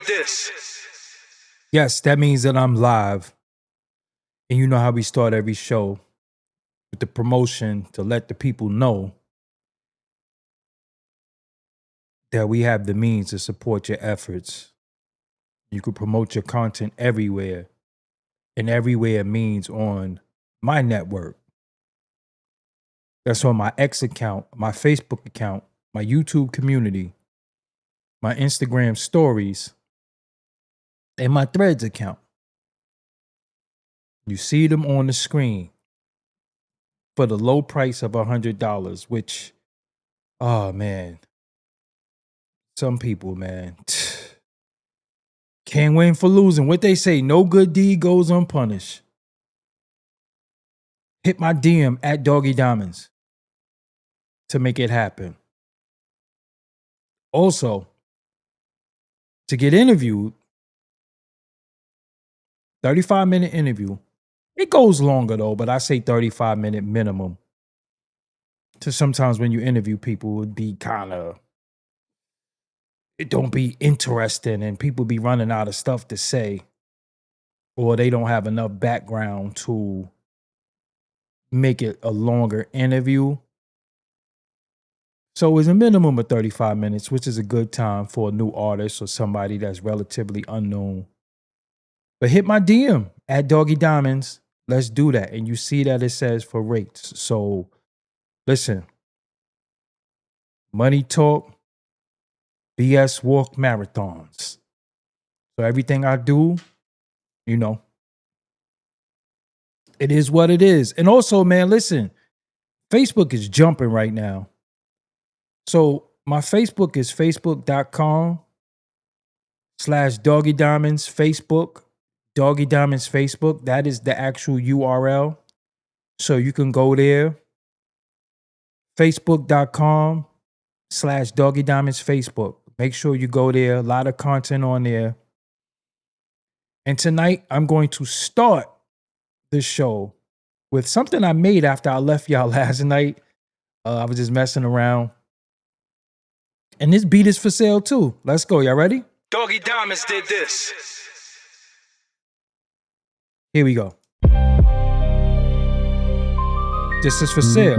This. Yes, that means that I'm live. And you know how we start every show with the promotion to let the people know that we have the means to support your efforts. You can promote your content everywhere. And everywhere means on my network. That's on my X account, my Facebook account, my YouTube community, my Instagram stories, and my Threads account. You see them on the screen for the low price of $100, which, oh man, some people, man, can't win for losing. What they say, no good deed goes unpunished. Hit my DM at Doggie Diamonds to make it happen. Also, to get interviewed, 35-minute interview. It goes longer though, but I say 35-minute minimum. So sometimes when you interview people, it would be it don't be interesting and people be running out of stuff to say, or they don't have enough background to make it a longer interview. So it's a minimum of 35 minutes, which is a good time for a new artist or somebody that's relatively unknown. But hit my DM at Doggie Diamonds. Let's do that. And you see that it says for rates. So listen, money talk, BS walk marathons. So everything I do, you know, it is what it is. And also, man, listen, Facebook is jumping right now. So my Facebook is facebook.com/Doggie Diamonds Facebook. Doggie Diamonds Facebook. That is the actual URL. So you can go there. Facebook.com/Doggie Diamonds Facebook. Make sure you go there. A lot of content on there. And tonight I'm going to start this show with something I made after I left y'all last night. I was just messing around. And this beat is for sale too. Let's go. Y'all ready? Doggie Diamonds did this. Here we go. This is for sale.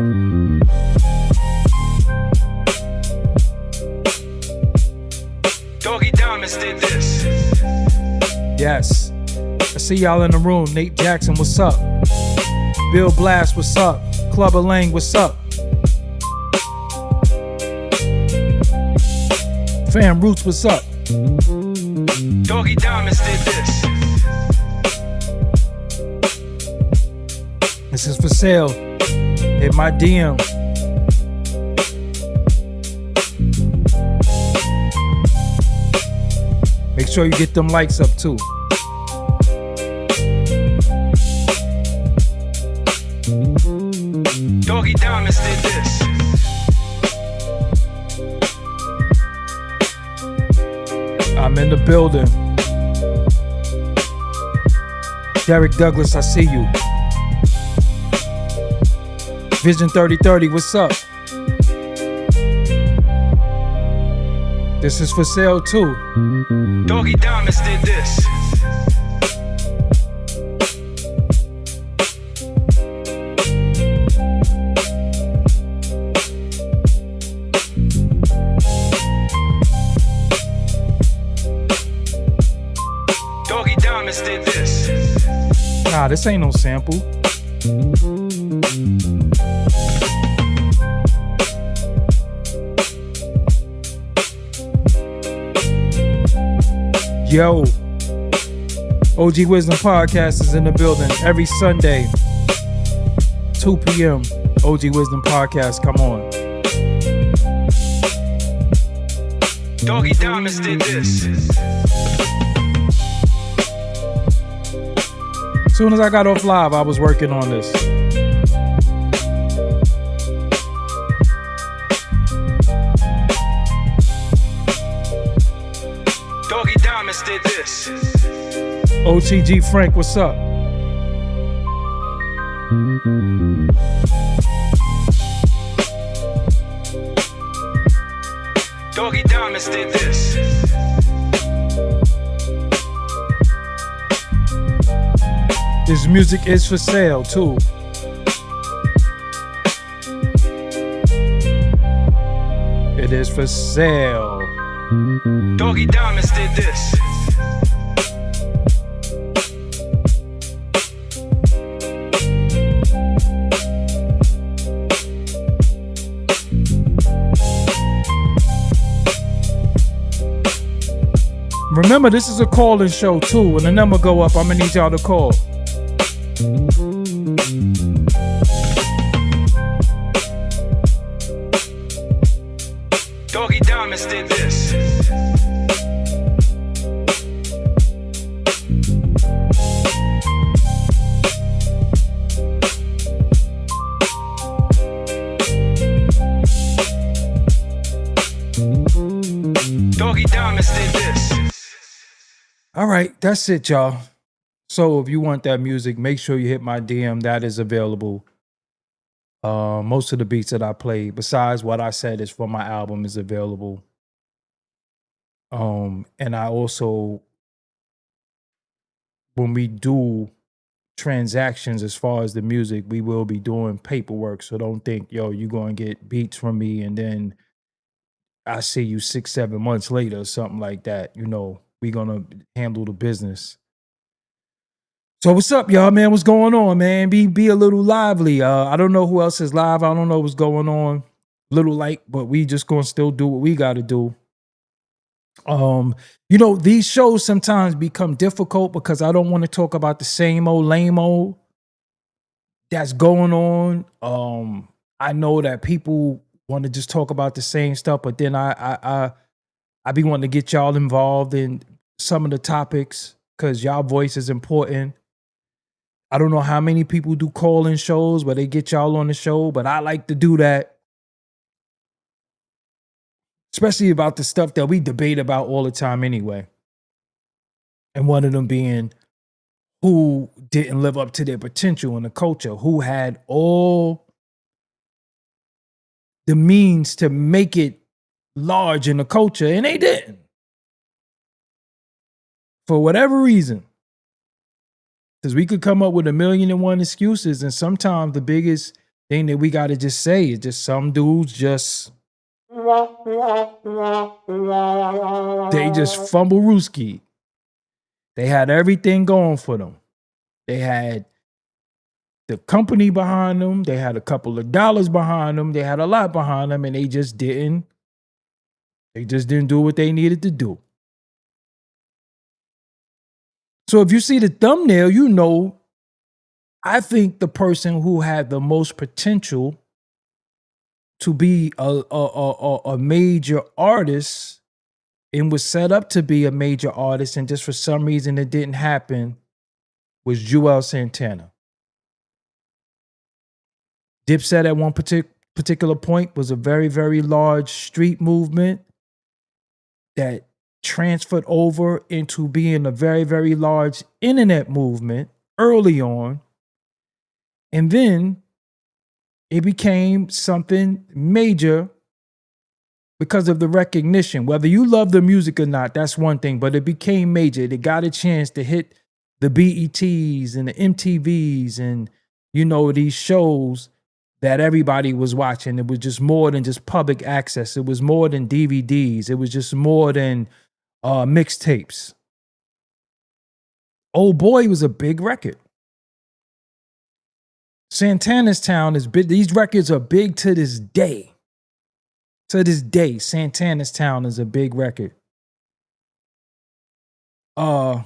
Doggie Diamonds did this. Yes. I see y'all in the room. Nate Jackson, what's up? Bill Blast, what's up? Clubber Lang, what's up? Fam Roots, what's up? Doggie Diamonds did this. This is for sale. Hit my DM. Make sure you get them likes up too. Doggie Diamonds did this. I'm in the building. Derek Douglas, I see you. Vision 3030, what's up? This is for sale too. Doggie Diamonds did this. Doggie Diamonds did this. Nah, this ain't no sample. Yo, OG Wisdom Podcast is in the building every Sunday, 2 p.m. OG Wisdom Podcast, come on. Doggie Diamonds did this. As soon as I got off live, I was working on this. Doggie Diamonds did this. OTG Frank, what's up? Doggie Diamonds did this. This music is for sale too. It is for sale. Doggie Diamonds did this. Remember, this is a call-in show too. When the number go up, I'm gonna need y'all to call. Doggie Diamonds did this. Doggie Diamonds did this. All right, that's it, y'all. So if you want that music, make sure you hit my DM. That is available. Most of the beats that I played, besides what I said is for my album, is available. And I also, when we do transactions as far as the music, we will be doing paperwork. So don't think, yo, you're going to get beats from me and then I see you 6-7 months later or something like that. You know, we're going to handle the business. So what's up, y'all, man? What's going on, man? Be a little lively. I don't know who else is live. I don't know what's going on. Little light, but we just gonna still do what we gotta do. You know, these shows sometimes become difficult because I don't want to talk about the same old lame old that's going on. I know that people want to just talk about the same stuff, but then I be wanting to get y'all involved in some of the topics because y'all voice is important. I don't know how many people do call-in shows where they get y'all on the show, but I like to do that. Especially about the stuff that we debate about all the time anyway. And one of them being who didn't live up to their potential in the culture, who had all the means to make it large in the culture, and they didn't. For whatever reason. Because we could come up with 1,000,001 excuses, and sometimes the biggest thing that we got to just say is just some dudes just they just fumble rooski. They had everything going for them. They had the company behind them. They had a couple of dollars behind them. They had a lot behind them, and they just didn't do what they needed to do. So if you see the thumbnail, you know, I think the person who had the most potential to be a major artist and was set up to be a major artist, and just for some reason it didn't happen, was Joel Santana. Dipset at one particular point was a very, very large street movement that transferred over into being a very, very large internet movement early on. And then it became something major because of the recognition. Whether you love the music or not, that's one thing, but it became major. It got a chance to hit the BETs and the MTVs and, you know, these shows that everybody was watching. It was just more than just public access. It was more than DVDs. It was just more than mixtapes. Oh Boy was a big record. Santana's Town is big. These records are big to this day. To this day, Santana's Town is a big record. And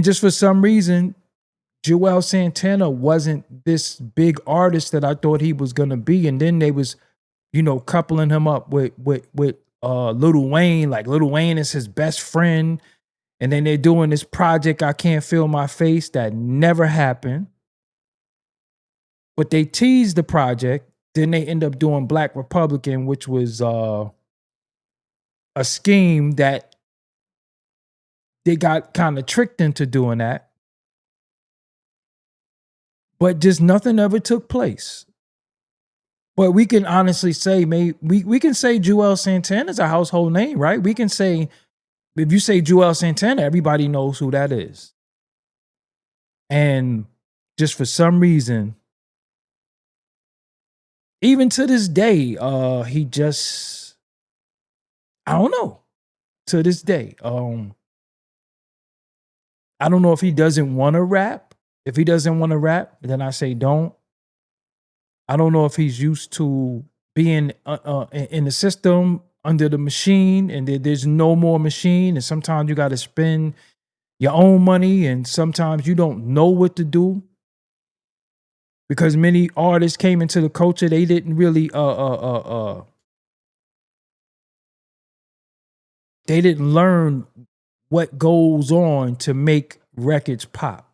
just for some reason, Joel Santana wasn't this big artist that I thought he was gonna be. And then they was, you know, coupling him up with Lil Wayne. Like Lil Wayne is his best friend. And then they're doing this project, I Can't Feel My Face, that never happened. But they teased the project. Then they end up doing Black Republican, which was a scheme that they got kind of tricked into doing that. But just nothing ever took place. But we can honestly say, we can say Joel Santana's a household name, right? We can say if you say Joel Santana, everybody knows who that is. And just for some reason, even to this day, he just, I don't know. To this day, I don't know if he doesn't want to rap. If he doesn't want to rap, then I say don't. I don't know if he's used to being in the system under the machine, and there's no more machine, and sometimes you got to spend your own money, and sometimes you don't know what to do. Because many artists came into the culture, they didn't really they didn't learn what goes on to make records pop.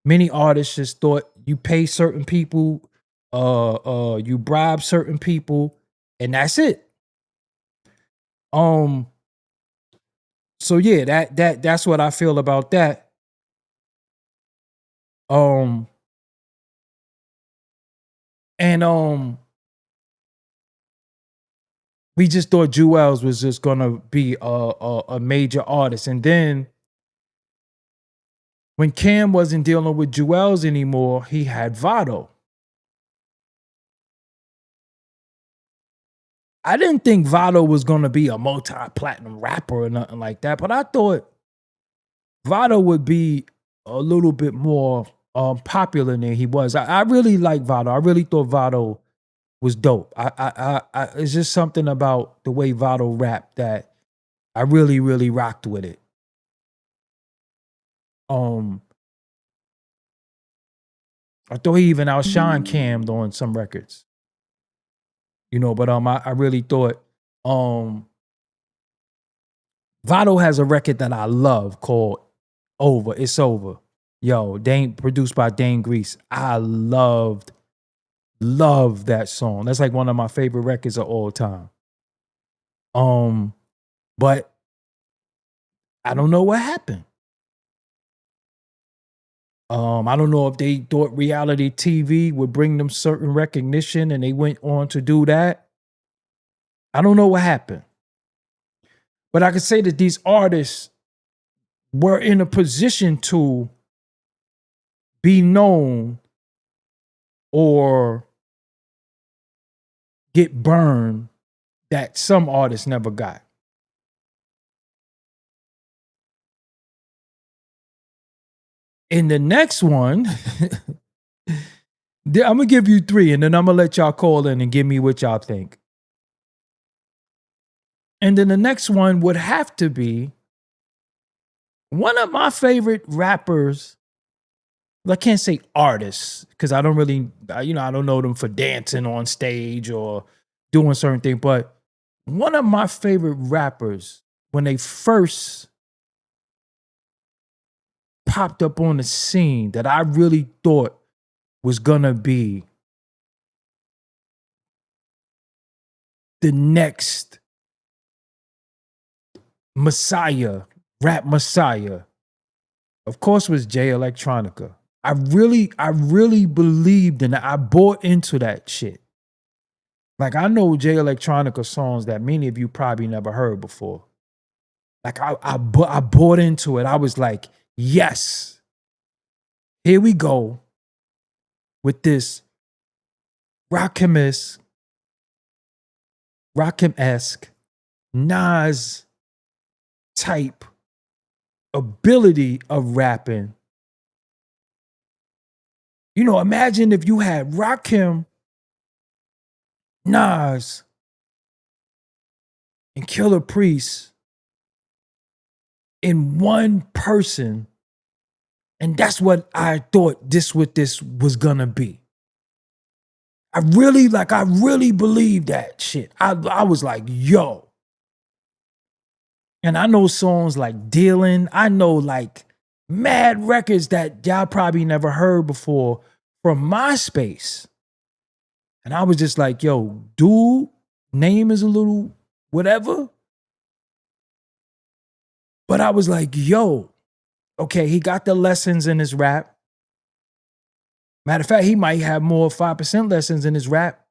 Many artists just thought you pay certain people, you bribe certain people, and that's it. So yeah, that's what I feel about that. And we just thought Jewels was just gonna be a major artist, and then when Cam wasn't dealing with Jewels anymore, he had Vado. I didn't think Vado was gonna be a multi-platinum rapper or nothing like that, but I thought Vado would be a little bit more popular than he was. I really like Vado. I really thought Vado was dope. I it's just something about the way Vado rapped that I really, really rocked with it. I thought he even outshined Cam on some records. But I really thought Vado has a record that I love called Over. It's Over. Yo, produced by Dane Grease. I love that song. That's like one of my favorite records of all time. But I don't know what happened. I don't know if they thought reality TV would bring them certain recognition and they went on to do that. I don't know what happened. But I can say that these artists were in a position to be known or get burned that some artists never got. In the next one, I'm going to give you 3, and then I'm going to let y'all call in and give me what y'all think. And then the next one would have to be one of my favorite rappers. I can't say artists because I don't really, I don't know them for dancing on stage or doing certain things. But one of my favorite rappers, when they first popped up on the scene, that I really thought was gonna be the next Messiah, rap Messiah, of course, was Jay Electronica. I really believed in it. I bought into that shit. Like, I know Jay Electronica songs that many of you probably never heard before. Like, I bought into it. I was like, yes, here we go with this Rakim-esque Nas type ability of rapping. Imagine if you had Rakim, Nas, and Killer Priest in one person, and that's what I thought this was gonna be. I really believed that shit. I was like, yo. And I know songs like Dealin'. I know like mad records that y'all probably never heard before from MySpace. And I was just like, yo, dude, name is a little whatever. But I was like, yo, okay, he got the lessons in his rap. Matter of fact, he might have more 5% lessons in his rap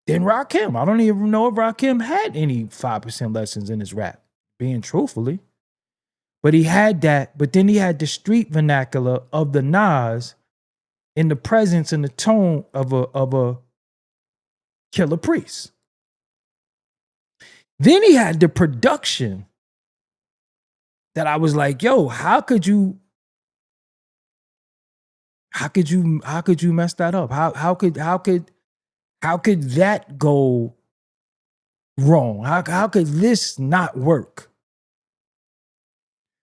than Rakim. I don't even know if Rakim had any 5% lessons in his rap. being truthfully. But he had that, but then he had the street vernacular of the Nas in the presence and the tone of a Killer Priest. Then he had the production that I was like, yo, how could you mess that up? How could that go wrong? How could this not work?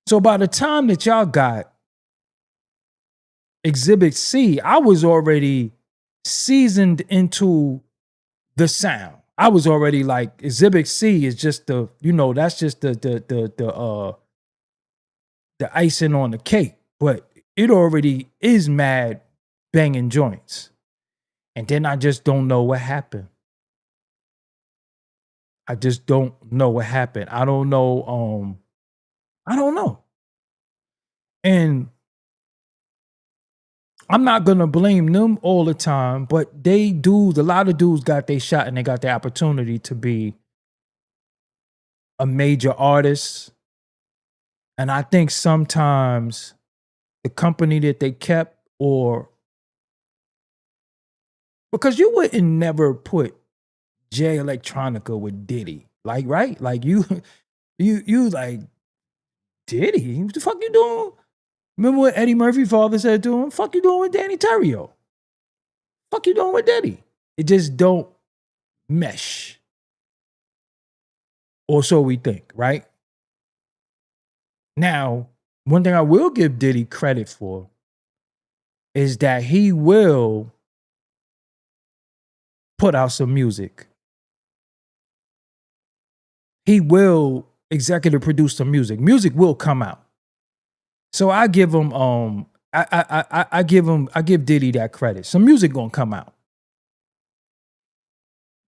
So by the time that y'all got Exhibit C, I was already seasoned into the sound. I was already like, Exhibit C is just that's just the icing on the cake, but it already is mad banging joints. And then I just don't know what happened. I just don't know what happened. I don't know. And I'm not gonna blame them all the time, but a lot of dudes got their shot and they got the opportunity to be a major artist. And I think sometimes the company that they kept, or because you wouldn't never put Jay Electronica with Diddy, like, right? Like you like, Diddy, what the fuck you doing? Remember what Eddie Murphy's father said to him? Fuck you doing with Danny Terrio? Fuck you doing with Diddy? It just don't mesh. Or so we think, right? Now, one thing I will give Diddy credit for is that he will put out some music. He will executive produce some music. Music will come out. So I give him I give Diddy that credit. Some music gonna come out.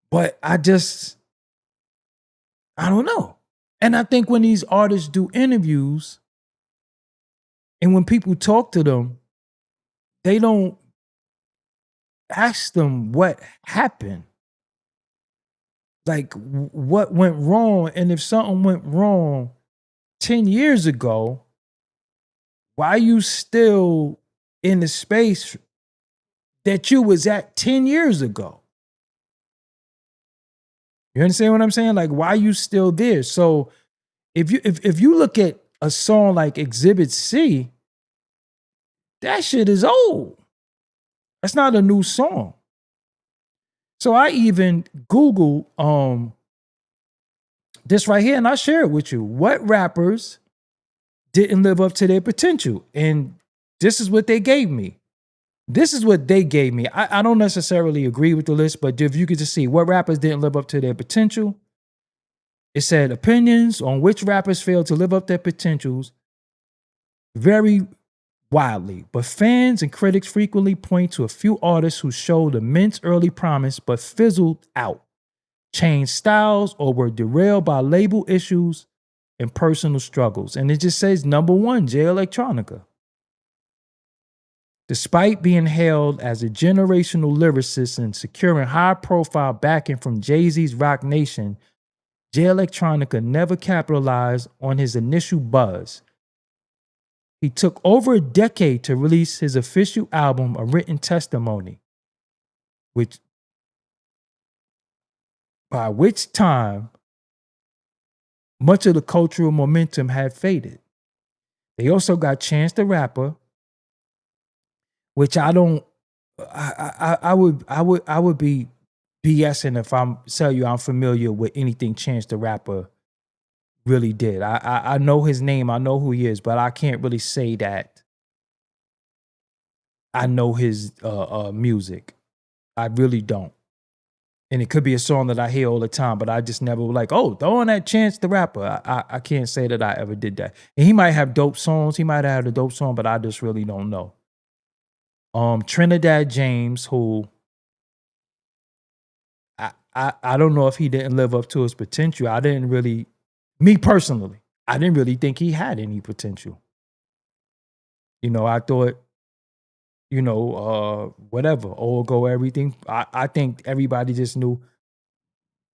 But I don't know. And I think when these artists do interviews and when people talk to them, they don't ask them what happened. Like, what went wrong? And if something went wrong 10 years ago, why are you still in the space that you was at 10 years ago? You understand what I'm saying? Like, why are you still there? So if you look at a song like Exhibit C, that shit is old. That's not a new song. So I even Googled this right here, and I share it with you. What rappers didn't live up to their potential? And this is what they gave me. I don't necessarily agree with the list, but if you could just see what rappers didn't live up to their potential, it said opinions on which rappers failed to live up their potentials vary wildly, but fans and critics frequently point to a few artists who showed immense early promise but fizzled out, changed styles, or were derailed by label issues and personal struggles. And it just says number one, Jay Electronica. Despite being hailed as a generational lyricist and securing high-profile backing from Jay-Z's Roc Nation, Jay Electronica never capitalized on his initial buzz. He took over a decade to release his official album, A Written Testimony, by which time much of the cultural momentum had faded. They also got Chance the Rapper, which I would be BSing if I'm tell you I'm familiar with anything Chance the Rapper really did. I know his name, I know who he is, but I can't really say that I know his music. I really don't. And it could be a song that I hear all the time, but I just never like, oh, throw on that Chance the Rapper. I can't say that I ever did that. And he might have dope songs. He might have had a dope song, but I just really don't know. Trinidad James, who I don't know if he didn't live up to his potential. Me personally, I didn't really think he had any potential. I thought, whatever, all go everything. I think everybody just knew,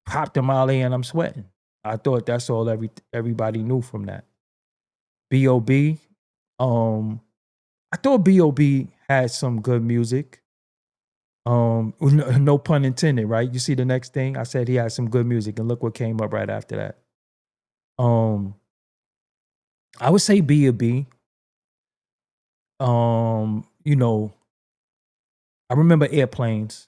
pop the Molly and I'm sweating. I thought that's all everybody knew from that. B.O.B. I thought B.O.B. had some good music. No pun intended, right? You see the next thing? I said he had some good music, and look what came up right after that. I would say B.O.B. You know, I remember Airplanes.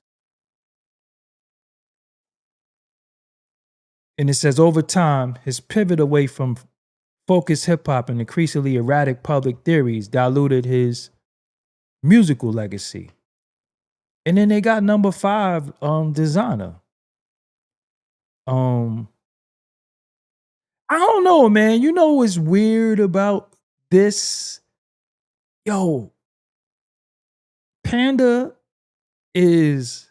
And it says over time, his pivot away from focused hip hop and increasingly erratic public theories diluted his musical legacy. And then they got number 5, Designer. I don't know, man. You know what's weird about this? Yo, Panda is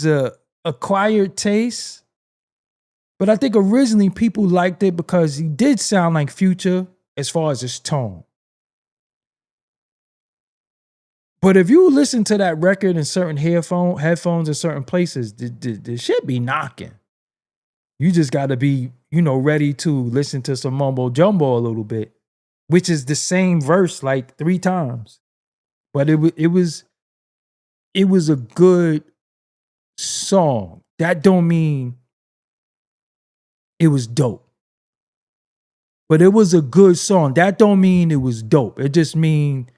a acquired taste, but I think originally people liked it because he did sound like Future as far as his tone. But if you listen to that record in certain headphones in certain places, the shit be knocking. You just got to be, ready to listen to some mumbo jumbo a little bit, which is the same verse like 3 times. But it was a good song. That don't mean it was dope. But it was a good song. That don't mean it was dope. It just mean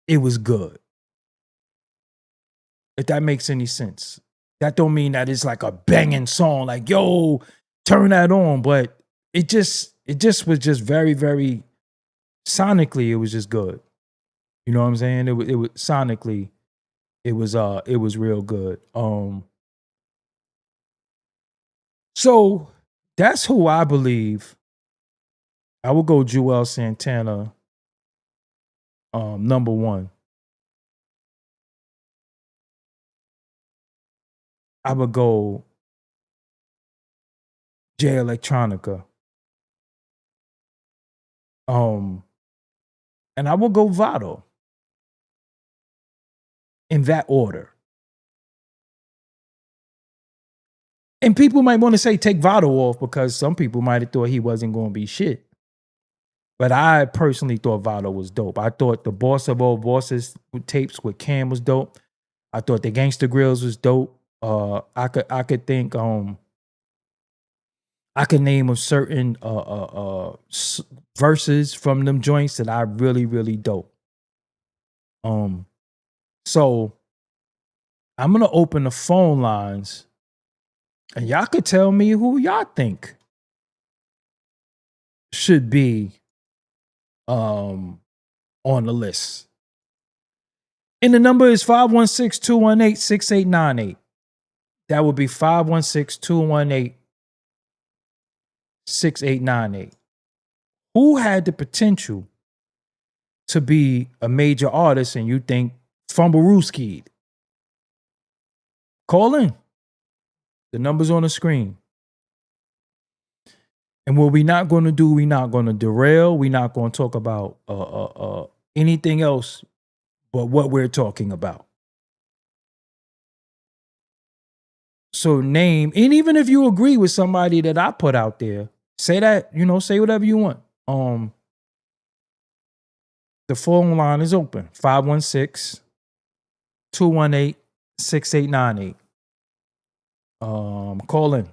it was good. If that makes any sense. That don't mean that it's like a banging song, like, yo, turn that on. But it just was just very, very sonically, it was just good. You know what I'm saying? It was sonically, it was real good. So that's who I believe. I would go Joel Santana, number 1. I would go Jay Electronica. And I will go Vado. In that order. And people might want to say take Vado off because some people might have thought he wasn't going to be shit. But I personally thought Vado was dope. I thought the Boss of All Bosses tapes with Cam was dope. I thought the Gangsta Grills was dope. I could think I could name a certain verses from them joints that I really, really dope. So I'm gonna open the phone lines, and y'all could tell me who y'all think should be on the list. And the number is 516-218-6898. That would be 516-218-6898. Who had the potential to be a major artist and you think Fumblerooskied? Call in. The number's on the screen. And what we're not going to do, we're not going to derail. We're not going to talk about anything else but what we're talking about. So name, and even if you agree with somebody that I put out there, say that, say whatever you want. The phone line is open. 516-218-6898. Call in.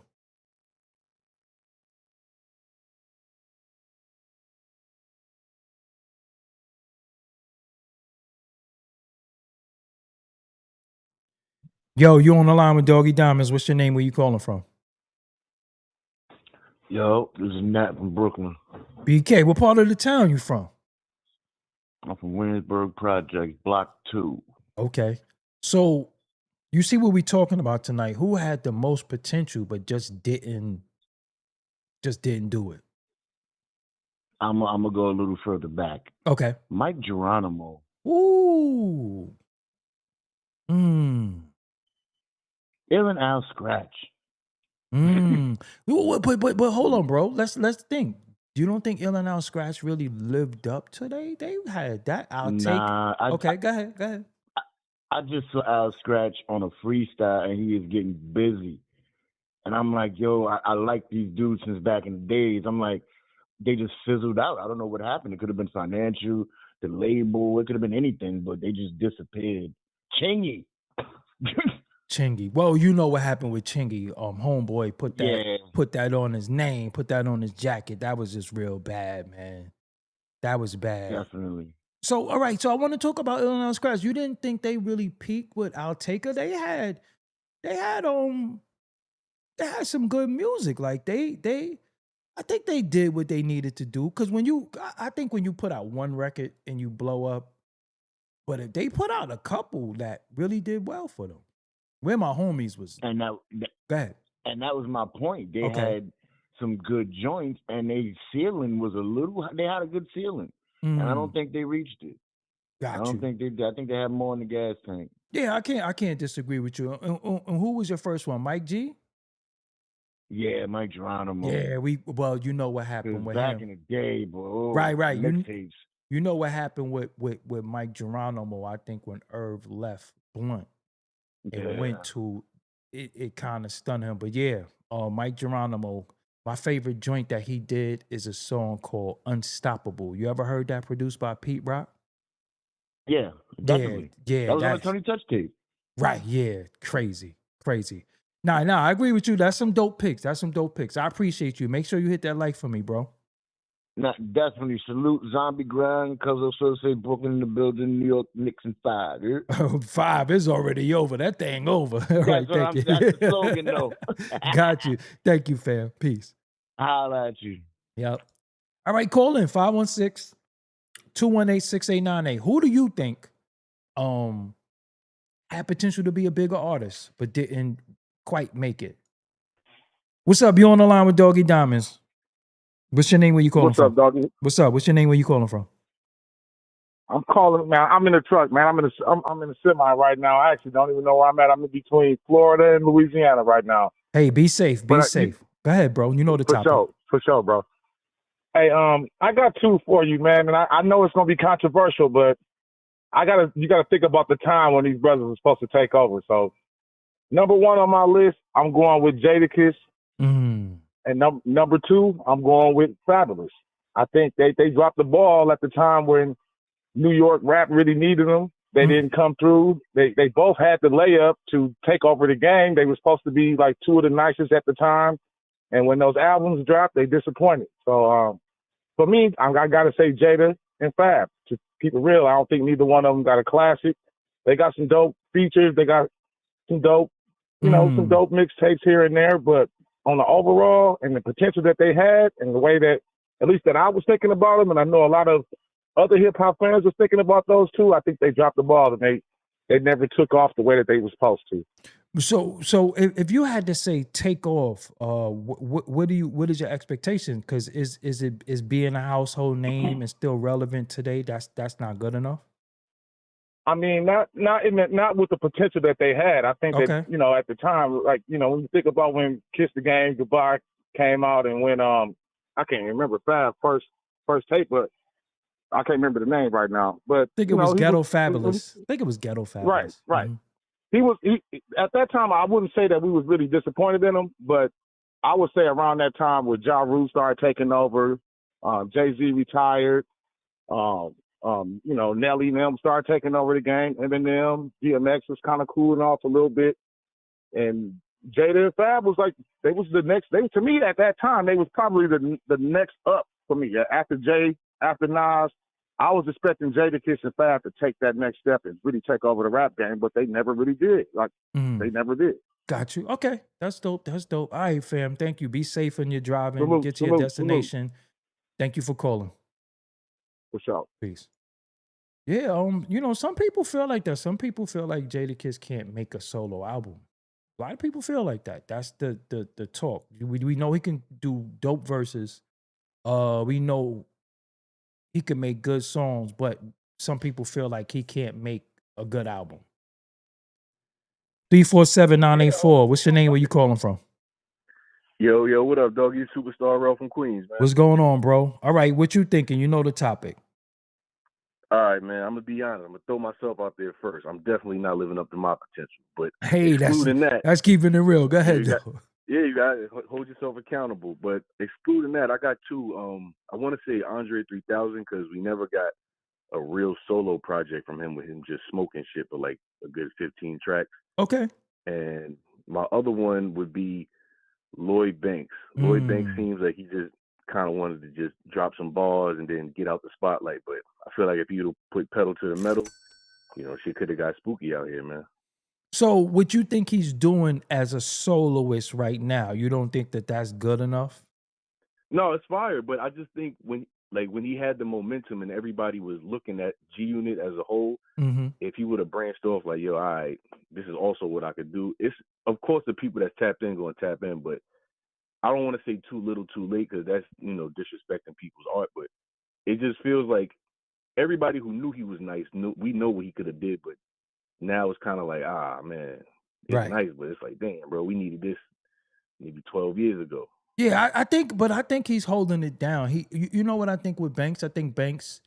Yo, you on the line with Doggie Diamonds. What's your name? Where you calling from? Yo, this is Nat from Brooklyn. BK, what part of the town you from? I'm from Williamsburg Project, Block 2. Okay. So you see what we talking about tonight. Who had the most potential but just didn't do it? I'm gonna go a little further back. Okay. Mike Geronimo. Ooh. Aaron Al Scratch. But hold on, bro. Let's think. You don't think Ill and Out Scratch really lived up to they had that outtake? Nah, okay, go ahead. I just saw Al Scratch on a freestyle, and he is getting busy. And I'm like, yo, I like these dudes since back in the days. I'm like, they just fizzled out. I don't know what happened. It could have been financial, the label, it could have been anything, but they just disappeared. Chingy. Chingy. Well, you know what happened with Chingy. Homeboy Yeah, put that on his name, put that on his jacket. That was just real bad, man. That was bad. definitely. So, all right. So I want to talk about Illinois Scratch. You didn't think they really peaked with I'll Take Her? They had some good music. Like I think they did what they needed to do. Cause I think when you put out one record and you blow up, but if they put out a couple that really did well for them. Where My Homies was. And Go ahead. that was my point. They Okay. had some good joints, and their ceiling was they had a good ceiling. And I don't think they reached it. I Got don't you. think they did. I think they had more in the gas tank. Yeah, I can't disagree with you. And who was your first one? Mike G? Yeah, Mike Geronimo. Yeah, well, you know what happened Because with back him. in the day, bro, Right. mixtapes. You know what happened with Mike Geronimo, I think when Irv left Blunt and Yeah. went to it kind of stunned him. But yeah, Mike Geronimo, my favorite joint that he did is a song called Unstoppable. You ever heard that produced by Pete Rock? Yeah, definitely. Yeah, That was on the that's Tony Touch tape. right. Yeah, crazy. Nah, I agree with you. That's some dope picks. I appreciate you. Make sure you hit that like for me, bro. Not definitely salute Zombie Grind, because I was say Brooklyn in the building, New York Knicks and 5. Yeah? 5 is already over. That thing over. All That's right, what thank you. That's the slogan, though. Got you. Thank you, fam. Peace. Holla at you. Yep. All right, call in 516-218-6898. Who do you think had potential to be a bigger artist but didn't quite make it? What's up? You on the line with Doggie Diamonds. What's your name? Where you calling from? What's up, doggy? What's up? What's your name? Where you calling from? I'm calling, man. I'm in the truck, man. I'm in the semi right now. I actually don't even know where I'm at. I'm in between Florida and Louisiana right now. Hey, be safe. Be safe. Go ahead, bro. You know the topic. For sure, bro. Hey, I got two for you, man, and I know it's gonna be controversial, but you gotta think about the time when these brothers were supposed to take over. So, number one on my list, I'm going with Jadakiss. And number two, I'm going with Fabulous. I think they dropped the ball at the time when New York rap really needed them. They didn't come through. They both had the layup to take over the game. They were supposed to be like two of the nicest at the time. And when those albums dropped, they disappointed. So for me, I got to say Jada and Fab. To keep it real, I don't think neither one of them got a classic. They got some dope features. They got some dope, some dope mixtapes here and there. But on the overall and the potential that they had and the way that, at least that I was thinking about them, and I know a lot of other hip hop fans was thinking about those two, I think they dropped the ball and they never took off the way that they were supposed to. So if you had to say take off, what is your expectation? Because is being a household name and still relevant today? That's not good enough. I mean, not with the potential that they had. I think that at the time, like when you think about when Kiss the Game Goodbye came out and when I can't remember Fab first tape, but I can't remember the name right now. But I think it was Ghetto Fabulous. I think it was Ghetto Fabulous. Right. He at that time. I wouldn't say that we was really disappointed in him, but I would say around that time when Ja Rule started taking over, Jay-Z retired, Nelly and them started taking over the game. Eminem, DMX was kind of cooling off a little bit, and Jada and Fab was like they was the next. To me at that time they was probably the next up for me after Jay, after Nas. I was expecting Jadakiss and Fab to take that next step and really take over the rap game, but they never really did. They never did. Got you. Okay, that's dope. All right, fam. Thank you. Be safe when you're driving. Get to your Salute. destination. Thank you for calling. For sure. Peace. Yeah, some people feel like that. Some people feel like Jadakiss can't make a solo album. A lot of people feel like that. That's the talk. We know he can do dope verses. We know he can make good songs, but some people feel like he can't make a good album. 347-984. What's your name? Where you calling from? Yo, what up, doggy? Superstar Rel from Queens, man. What's going on, bro? All right, what you thinking? You know the topic. All right, man. I'm gonna be honest. I'm gonna throw myself out there first. I'm definitely not living up to my potential. But Hey, excluding that, that's keeping it real. Go ahead, you though. you got to hold yourself accountable. But excluding that, I got two. I want to say Andre 3000 because we never got a real solo project from him with him just smoking shit for like a good 15 tracks. Okay. And my other one would be Lloyd Banks. Lloyd Banks seems like he just kind of wanted to just drop some bars and then get out the spotlight. But I feel like if you'd put pedal to the metal, shit could have got spooky out here, man. So what you think he's doing as a soloist right now? You don't think that that's good enough? No, it's fire, but I just think when he had the momentum and everybody was looking at G Unit as a whole, if he would have branched off like, yo, all right, this is also what I could do. It's of course the people that's tapped in going to tap in, but I don't want to say too little, too late because that's disrespecting people's art. But it just feels like everybody who knew he was nice we know what he could have did, but now it's kind of like, man, it's nice, but it's like, damn, bro, we needed this maybe 12 years ago. Yeah, I think he's holding it down. You know what I think with Banks? I think Banks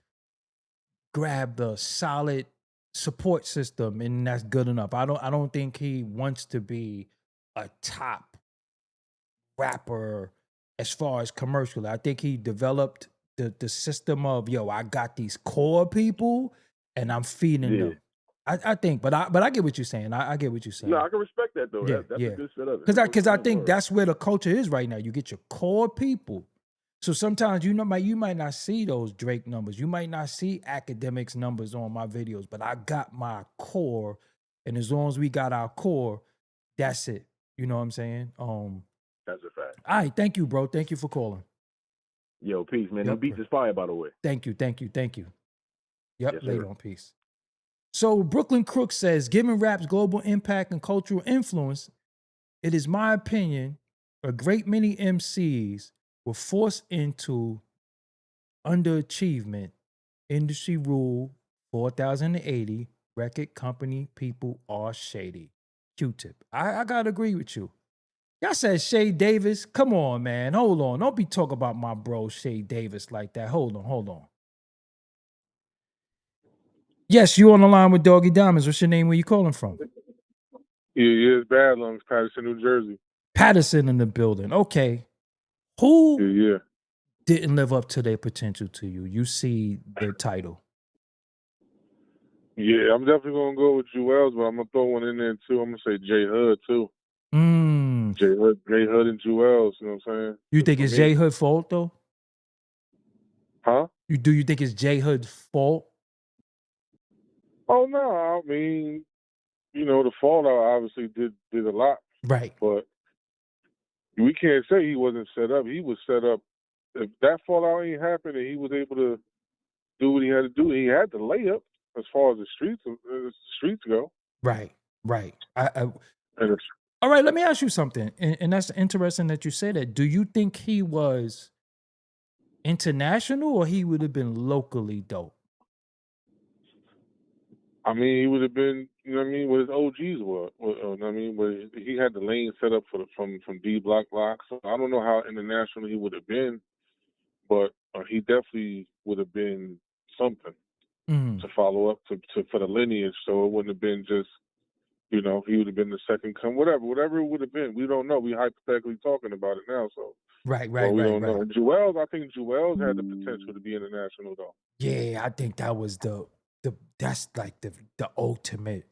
grabbed a solid support system, and that's good enough. I don't think he wants to be a top rapper as far as commercially. I think he developed the system of, yo, I got these core people and I'm feeding them. I think, but I get what you're saying. I get what you're saying. No, I can respect that though. Yeah, That's a good setup. Because I think that's where the culture is right now. You get your core people. So sometimes you might not see those Drake numbers. You might not see academics numbers on my videos, but I got my core, and as long as we got our core, that's it. You know what I'm saying? That's a fact. All right, thank you, bro. Thank you for calling. Yo, peace, man. Them beats is fire, by the way. Thank you. Yep, yes, later on, peace. So Brooklyn Crook says, given rap's global impact and cultural influence, it is my opinion a great many MCs were forced into underachievement, industry rule 4080, record company people are shady. Q-Tip. I gotta agree with you. Y'all said Shay Davis. Come on, man. Hold on. Don't be talking about my bro Shay Davis like that. Hold on. Yes, you on the line with Doggie Diamonds. What's your name? Where you calling from? Yeah, it's Bad Lungs, Patterson, New Jersey. Patterson in the building. Okay. Who Yeah. didn't live up to their potential to you? You see the title. Yeah, I'm definitely gonna go with Jewels, but I'm gonna throw one in there too. I'm gonna say J Hood too. J Hood and Jewels, you know what I'm saying? You think it's J Hood's fault though? Huh? Do you think it's J Hood's fault? Oh no, I mean, the Fallout obviously did a lot. Right. But we can't say he wasn't set up. He was set up. If that Fallout ain't happened and he was able to do what he had to do, he had the layup as far as the streets go. Right. All right, let me ask you something. And that's interesting that you say that. Do you think he was international or he would have been locally dope? I mean, he would have been, what his OGs were. But he had the lane set up from D Block. So I don't know how international he would have been, but he definitely would have been something to follow up for the lineage. So it wouldn't have been just, he would have been the second come, whatever it would have been. We don't know. We hypothetically talking about it now, so. Right. We don't know. And Jewels, I think Jewels had the potential to be international though. Yeah, I think that was that's like the ultimate,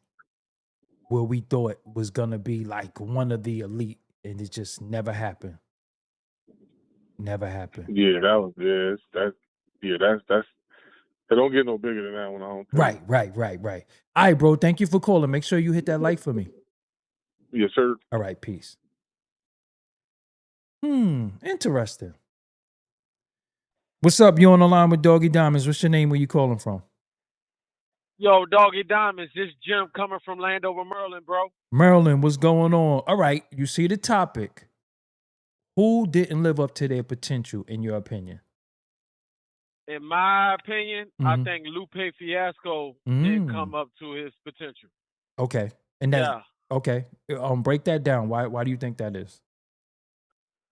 where we thought was gonna be like one of the elite, and it just never happened. Never happened. Yeah, that's it don't get no bigger than that one, I don't think. Right. All right, bro. Thank you for calling. Make sure you hit that like for me. Yes, sir. All right, peace. Interesting. What's up? You on the line with Doggie Diamonds. What's your name? Where you calling from? Yo, Doggie Diamonds, this Jim coming from Landover, Maryland, bro. Maryland, what's going on? All right, you see the topic. Who didn't live up to their potential, in your opinion? In my opinion, I think Lupe Fiasco didn't come up to his potential. Okay. And that's okay. Break that down. Why do you think that is?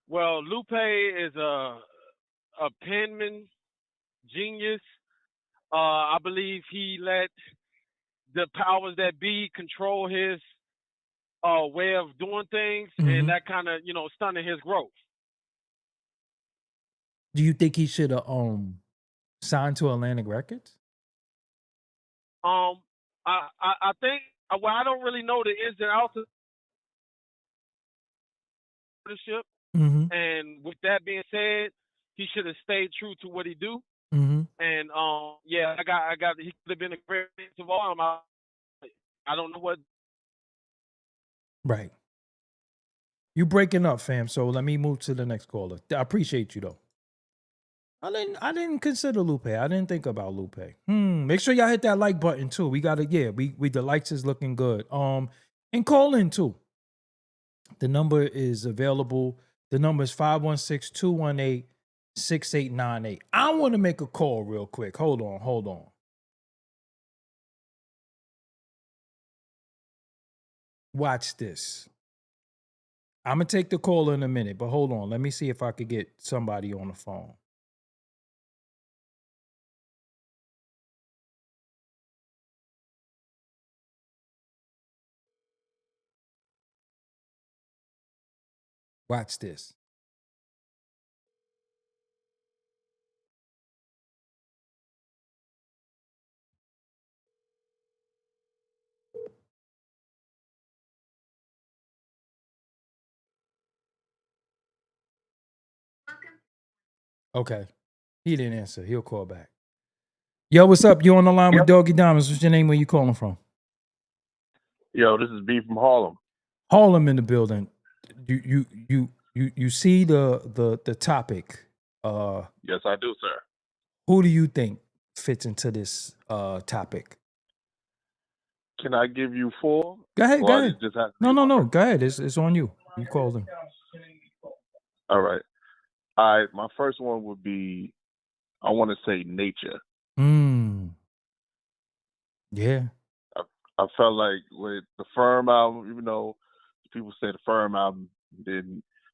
Well, Lupe is a penman genius. I believe he let the powers that be control his way of doing things, and that kind of stunted his growth. Do you think he should have signed to Atlantic Records? I think well, I don't really know the ins and outs of leadership. And with that being said, he should have stayed true to what he do. And yeah, I got he could have been a great of all. I don't know what. Right. You breaking up, fam. So let me move to the next caller. I appreciate you though. I didn't consider Lupe. I didn't think about Lupe. Make sure y'all hit that like button too. We gotta, we the likes is looking good. And call in too. The number is available. The number is 516-218-6898. I want to make a call real quick. Hold on. Watch this. I'm going to take the call in a minute, but hold on. Let me see if I could get somebody on the phone. Watch this. Okay. He didn't answer. He'll call back. Yo, what's up? You on the line with Doggie Diamonds. What's your name? Where you calling from? Yo, this is B from Harlem. Harlem in the building. You see the topic. Yes, I do, sir. Who do you think fits into this topic? Can I give you 4? Go ahead. No. Go ahead. It's on you. You called him. All right. My first one would be, I want to say nature. Yeah. I felt like with the Firm album, even though people say the Firm album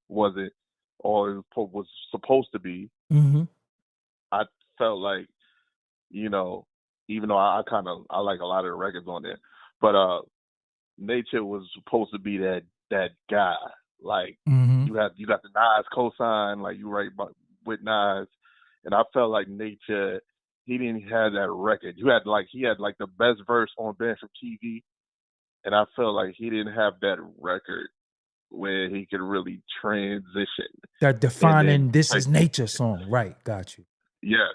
wasn't all it was supposed to be, I felt like, even though I like a lot of the records on there, but Nature was supposed to be that guy. Like you got the Nas cosign, like you right with Nas, and I felt like Nature, he didn't have that record. He had the best verse on Band from TV, and I felt like he didn't have that record where he could really transition. That defining this is Nature song, right? Got you. Yes.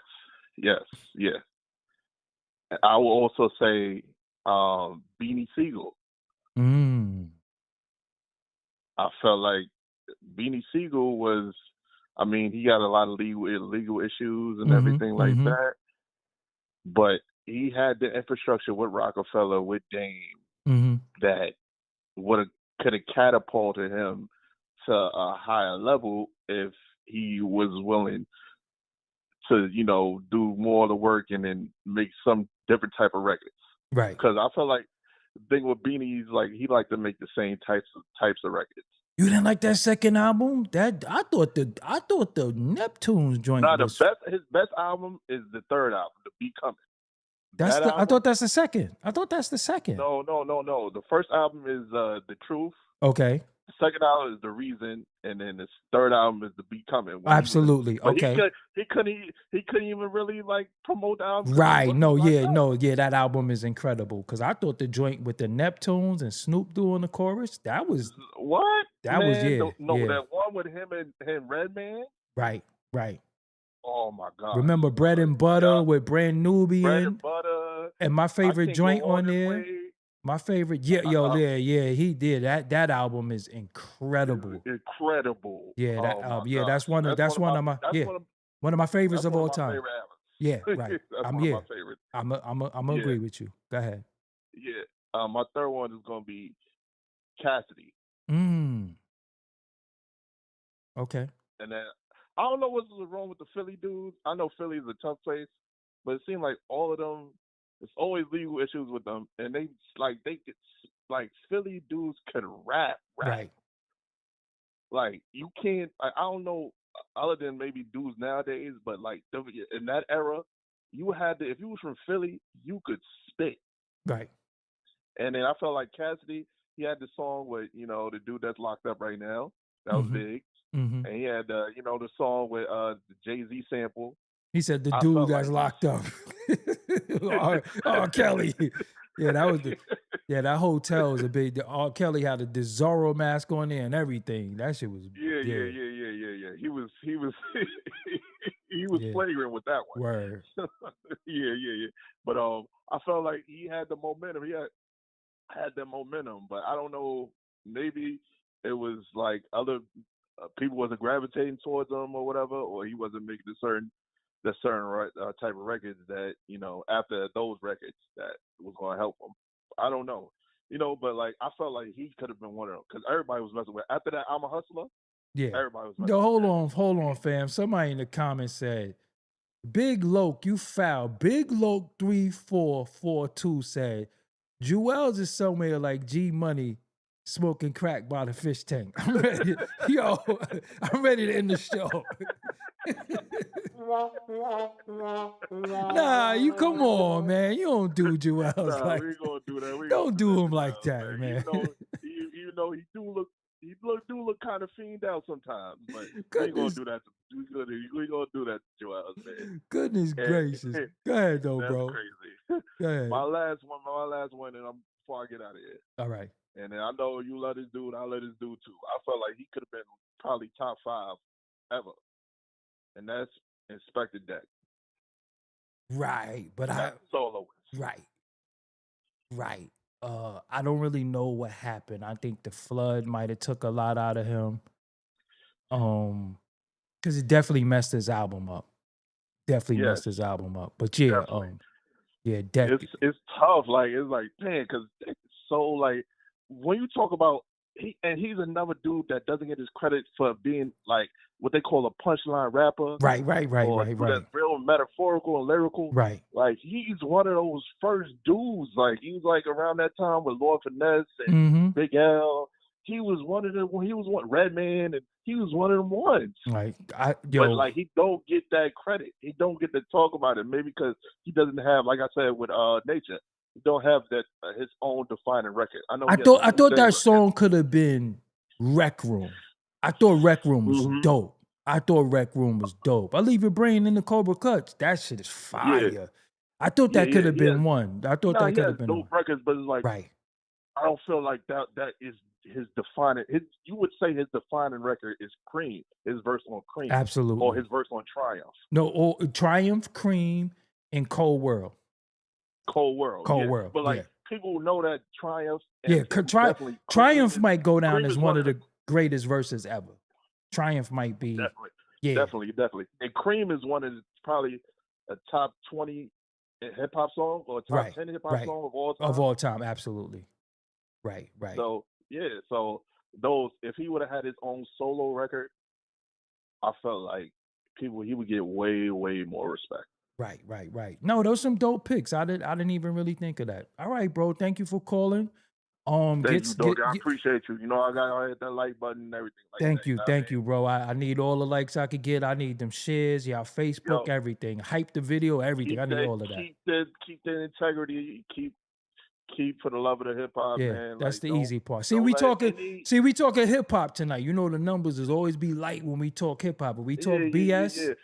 I will also say Beanie Siegel. I felt like Beanie Siegel was, he got a lot of legal issues and everything like that, but he had the infrastructure with Rockefeller, with Dame, that could have catapulted him to a higher level if he was willing to, do more of the work and then make some different type of records. Right. Because I felt like the thing with Beanie is like he liked to make the same types of records. You didn't like that second album? I thought the Neptunes joint was. His best album is the third album, The Be Coming. I thought that's the second. I thought that's the second. No. The first album is The Truth. Okay. The second album is The Reason, and then the third album is The Be Coming. Absolutely. Okay. He couldn't even really like promote the album. Right. That album is incredible. Because I thought the joint with the Neptunes and Snoop doing the chorus, that was what? That was that one with him and Redman. Right. Oh my God. Remember Bread and Butter with Brand Nubian? Bread and Butter. And my favorite joint on there. My favorite, he did that album is incredible. Incredible. Yeah, that's one of my favorites of all time. Yeah, right. My favorite. I'm agree with you. Go ahead. Yeah. My third one is gonna be Cassidy. Okay. And then I don't know what's wrong with the Philly dudes. I know Philly is a tough place, but it seemed like all of them, there's always legal issues with them, and they Philly dudes could rap. Right. Like you can't. I don't know, other than maybe dudes nowadays, but like in that era, you had to, if you was from Philly, you could spit. Right. And then I felt like Cassidy, he had the song with, the dude that's locked up right now. That was big. Mm-hmm. And he had, the song with the Jay-Z sample. He said the I dude felt that's like locked up. R. Kelly. Yeah, that was that hotel was a big. R. Kelly had a Zorro mask on there and everything. That shit was. Yeah. He was he was flagrant with that one. Word. Yeah. But I felt like he had the momentum. He had the momentum, but I don't know. Maybe it was like other people wasn't gravitating towards him or whatever, or he wasn't making the certain type of records that after those records that was going to help him. I don't know, but like I felt like he could have been one of them because everybody was messing with. After that, I'm a Hustler. Yeah, everybody was messing Yo, with hold on, fam. Somebody in the comments said, "Big Loke, you foul." Big Loke 3442 said, "Jewels is somewhere like G Money smoking crack by the fish tank." I'm ready. Yo, I'm ready to end the show. Nah, you come on, man. You don't do Jewels like we ain't gonna do that. don't do him like that, man. Even though he do look kind of fiend out sometimes, but we ain't gonna do that. We gonna do that to Joel, man. Goodness gracious. Go ahead though, that's bro. Crazy. Go ahead. My last one, and before I get out of here. All right. And then I know you love this dude. I love this dude too. I felt like he could have been probably top 5 ever, and that's Inspector Deck. Right, but soloist. Right. I don't really know what happened. I think the flood might have took a lot out of him. Because it definitely messed his album up. Messed his album up. But yeah, it's tough. Like it's like, man, because it's so like when you talk about he's another dude that doesn't get his credit for being like what they call a punchline rapper. Right. That's real metaphorical and lyrical. Right. Like he's one of those first dudes. Like he was like around that time with Lord Finesse and Big L. He was one of them. He was Redman, and he was one of them ones. Like but like he don't get that credit. He don't get to talk about it. Maybe because he doesn't have, like I said with Nature, he don't have that his own defining record. I know. I thought that song could have been Rec Room. I thought Rec Room was dope. I Leave Your Brain in the Cobra Cuts. That shit is fire. Yeah. I thought that could have been one. I thought that could have been dope records, but it's like I don't feel like that is his defining. You would say his defining record is Cream, his verse on Cream, absolutely, or his verse on Triumph. No, Triumph, Cream, and Cold World. But like people know that Triumph. Triumph might go down as one of the greatest verses ever. Triumph might be definitely. And Cream is probably a top 20 hip hop song or top 10 hip hop song of all time. Of all time, absolutely. Right. So those, if he would have had his own solo record, I felt like he would get way, way more respect. Right. No, those some dope picks. I didn't even really think of that. All right, bro. Thank you for calling. Thank you, Doggie. I appreciate you. I got hit that like button and everything. Thank you, bro. I need all the likes I could get. I need them shares, Facebook, everything. Hype the video, everything. I need all of that. Keep the integrity. Keep for the love of the hip hop. Yeah, man. that's the easy part. See, we talking hip hop tonight. You know the numbers is always be light when we talk hip hop, but we talk BS.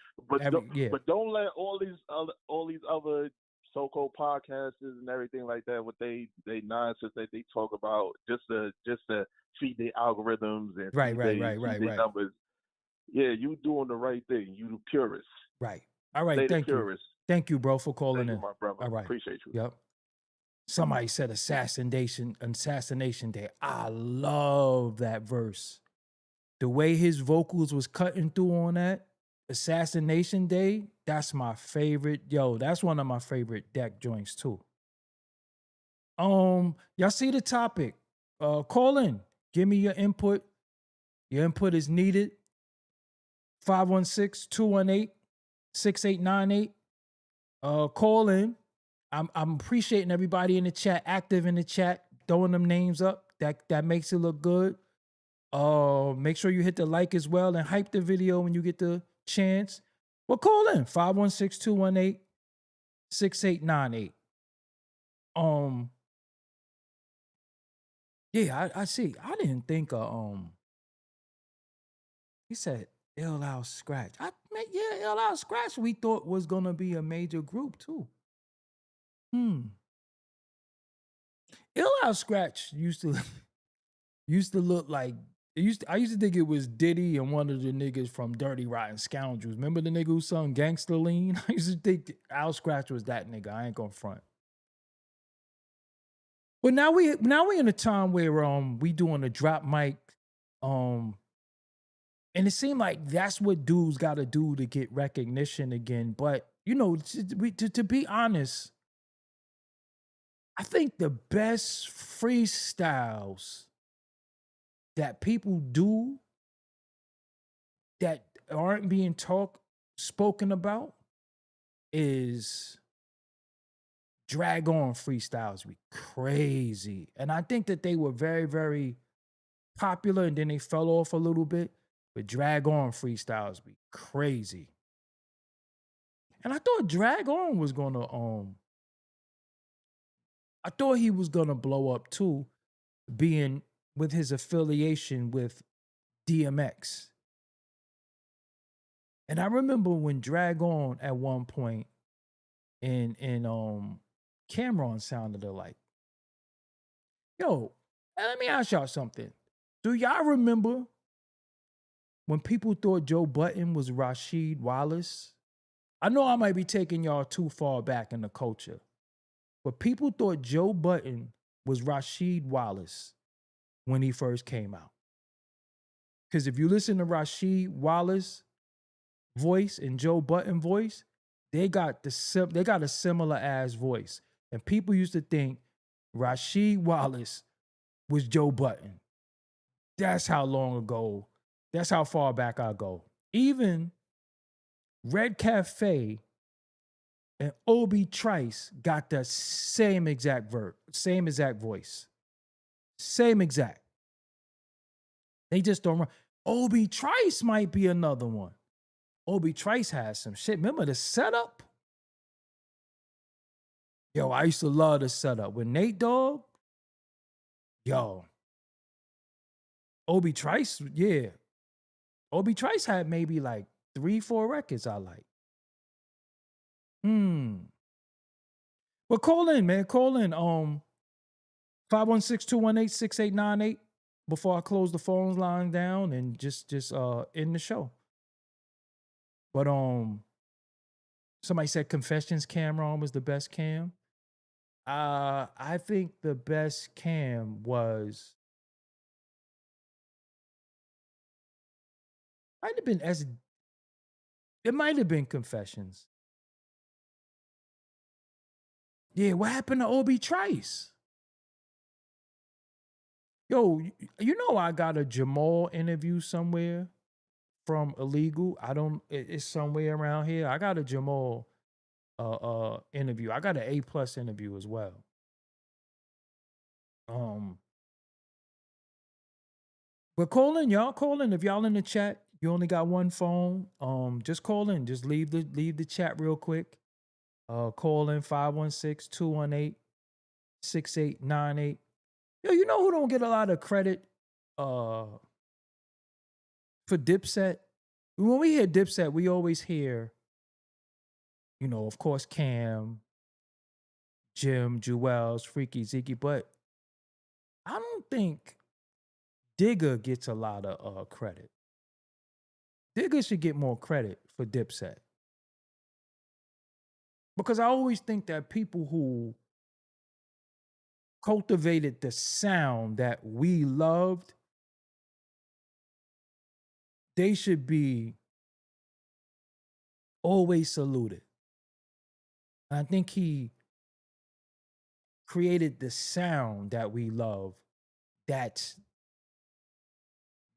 Yeah. But don't let all these other so-called podcasters and everything like that, what they nonsense that they talk about just to feed their algorithms and right. numbers. Yeah, you doing the right thing. You the purist. Right. All right. Thank you. Thank you, bro, for calling in. My brother. All right. Appreciate you. Yep. Somebody said assassination day. I love that verse. The way his vocals was cutting through on that. Assassination Day, that's my favorite. Yo, that's one of my favorite Deck joints too. Y'all see the topic. Call in. Give me your input. Your input is needed. 516-218-6898. Call in. I'm appreciating everybody in the chat, active in the chat, throwing them names up. That makes it look good. Make sure you hit the like as well and hype the video when you get the chance. Well, call in 6898. Yeah, I see. I didn't think he said Ill Out Scratch. Yeah, Ill Out Scratch we thought was gonna be a major group too. Ill Out Scratch used to look like I used to think it was Diddy and one of the niggas from Dirty Rotten Scoundrels. Remember the nigga who sung Gangsta Lean? I used to think Al Scratch was that nigga. I ain't gonna front. But now we in a time where we doing a drop mic, and it seemed like that's what dudes got to do to get recognition again. But you know, to be honest, I think the best freestyles that people do that aren't being spoken about is drag on freestyles be crazy. And I think that they were very, very popular and then they fell off a little bit. But drag on freestyles be crazy. And I thought drag on was gonna I thought he was gonna blow up too, being with his affiliation with DMX. And I remember when Drag On at one point in Cameron sounded alike. Yo, let me ask y'all something. Do y'all remember when people thought Joe Budden was Rasheed Wallace? I know I might be taking y'all too far back in the culture, but people thought Joe Budden was Rasheed Wallace when he first came out. Because if you listen to Rasheed Wallace voice and Joe Budden voice, they got a similar ass voice. And people used to think Rasheed Wallace was Joe Budden. That's how long ago, that's how far back I go. Even Red Cafe and Obi Trice got the same exact voice. Same exact. They just don't run. Obi Trice might be another one. Obi Trice has some shit. Remember the setup? Yo, I used to love the setup. With Nate Dogg, yo. Obi Trice, yeah. Obi Trice had maybe like 3-4 records I like. But call in, man. Call in. 516-218-6898 before I close the phone line down and just end the show. But somebody said Confessions Cameron was the best cam. I think the best cam was it might have been Confessions. Yeah, what happened to Obi Trice? Yo, you know I got a Jamal interview somewhere from Illegal. It's somewhere around here. I got a Jamal interview. I got an A+ interview as well. But call in, y'all. Call in. If y'all in the chat, you only got one phone. Just call in. Just leave the chat real quick. Call in 516-218-6898. Yo, you know who don't get a lot of credit for Dipset? When we hear Dipset, we always hear, you know, of course, Cam, Jim, Jewels, Freaky Zeke, but I don't think Digga gets a lot of credit. Digga should get more credit for Dipset. Because I always think that people who cultivated the sound that we loved, they should be always saluted. And I think he created the sound that we love, that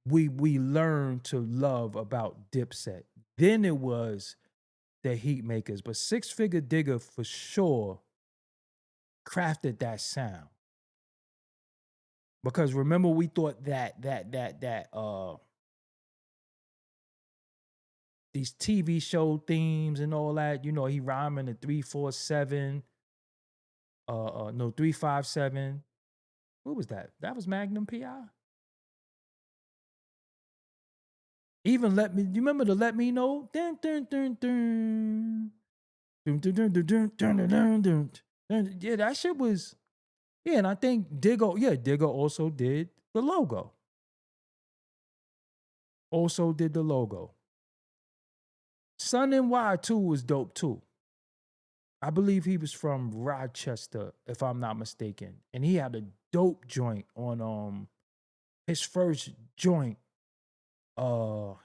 we learned to love about Dipset. Then it was the Heat Makers, but Six Figure Digga for sure crafted that sound. Because remember, we thought that these TV show themes and all that. You know, he rhyming the 347, 357. What was that? That was Magnum PI. Even you remember the Let Me Know? Dun, dun, dun, dun. Dun, dun, dun, dun, dun, dun, dun, dun, dun. Yeah, that shit was, and I think Diggo also did the logo. Son NY too was dope too. I believe he was from Rochester, if I'm not mistaken. And he had a dope joint on his first joint.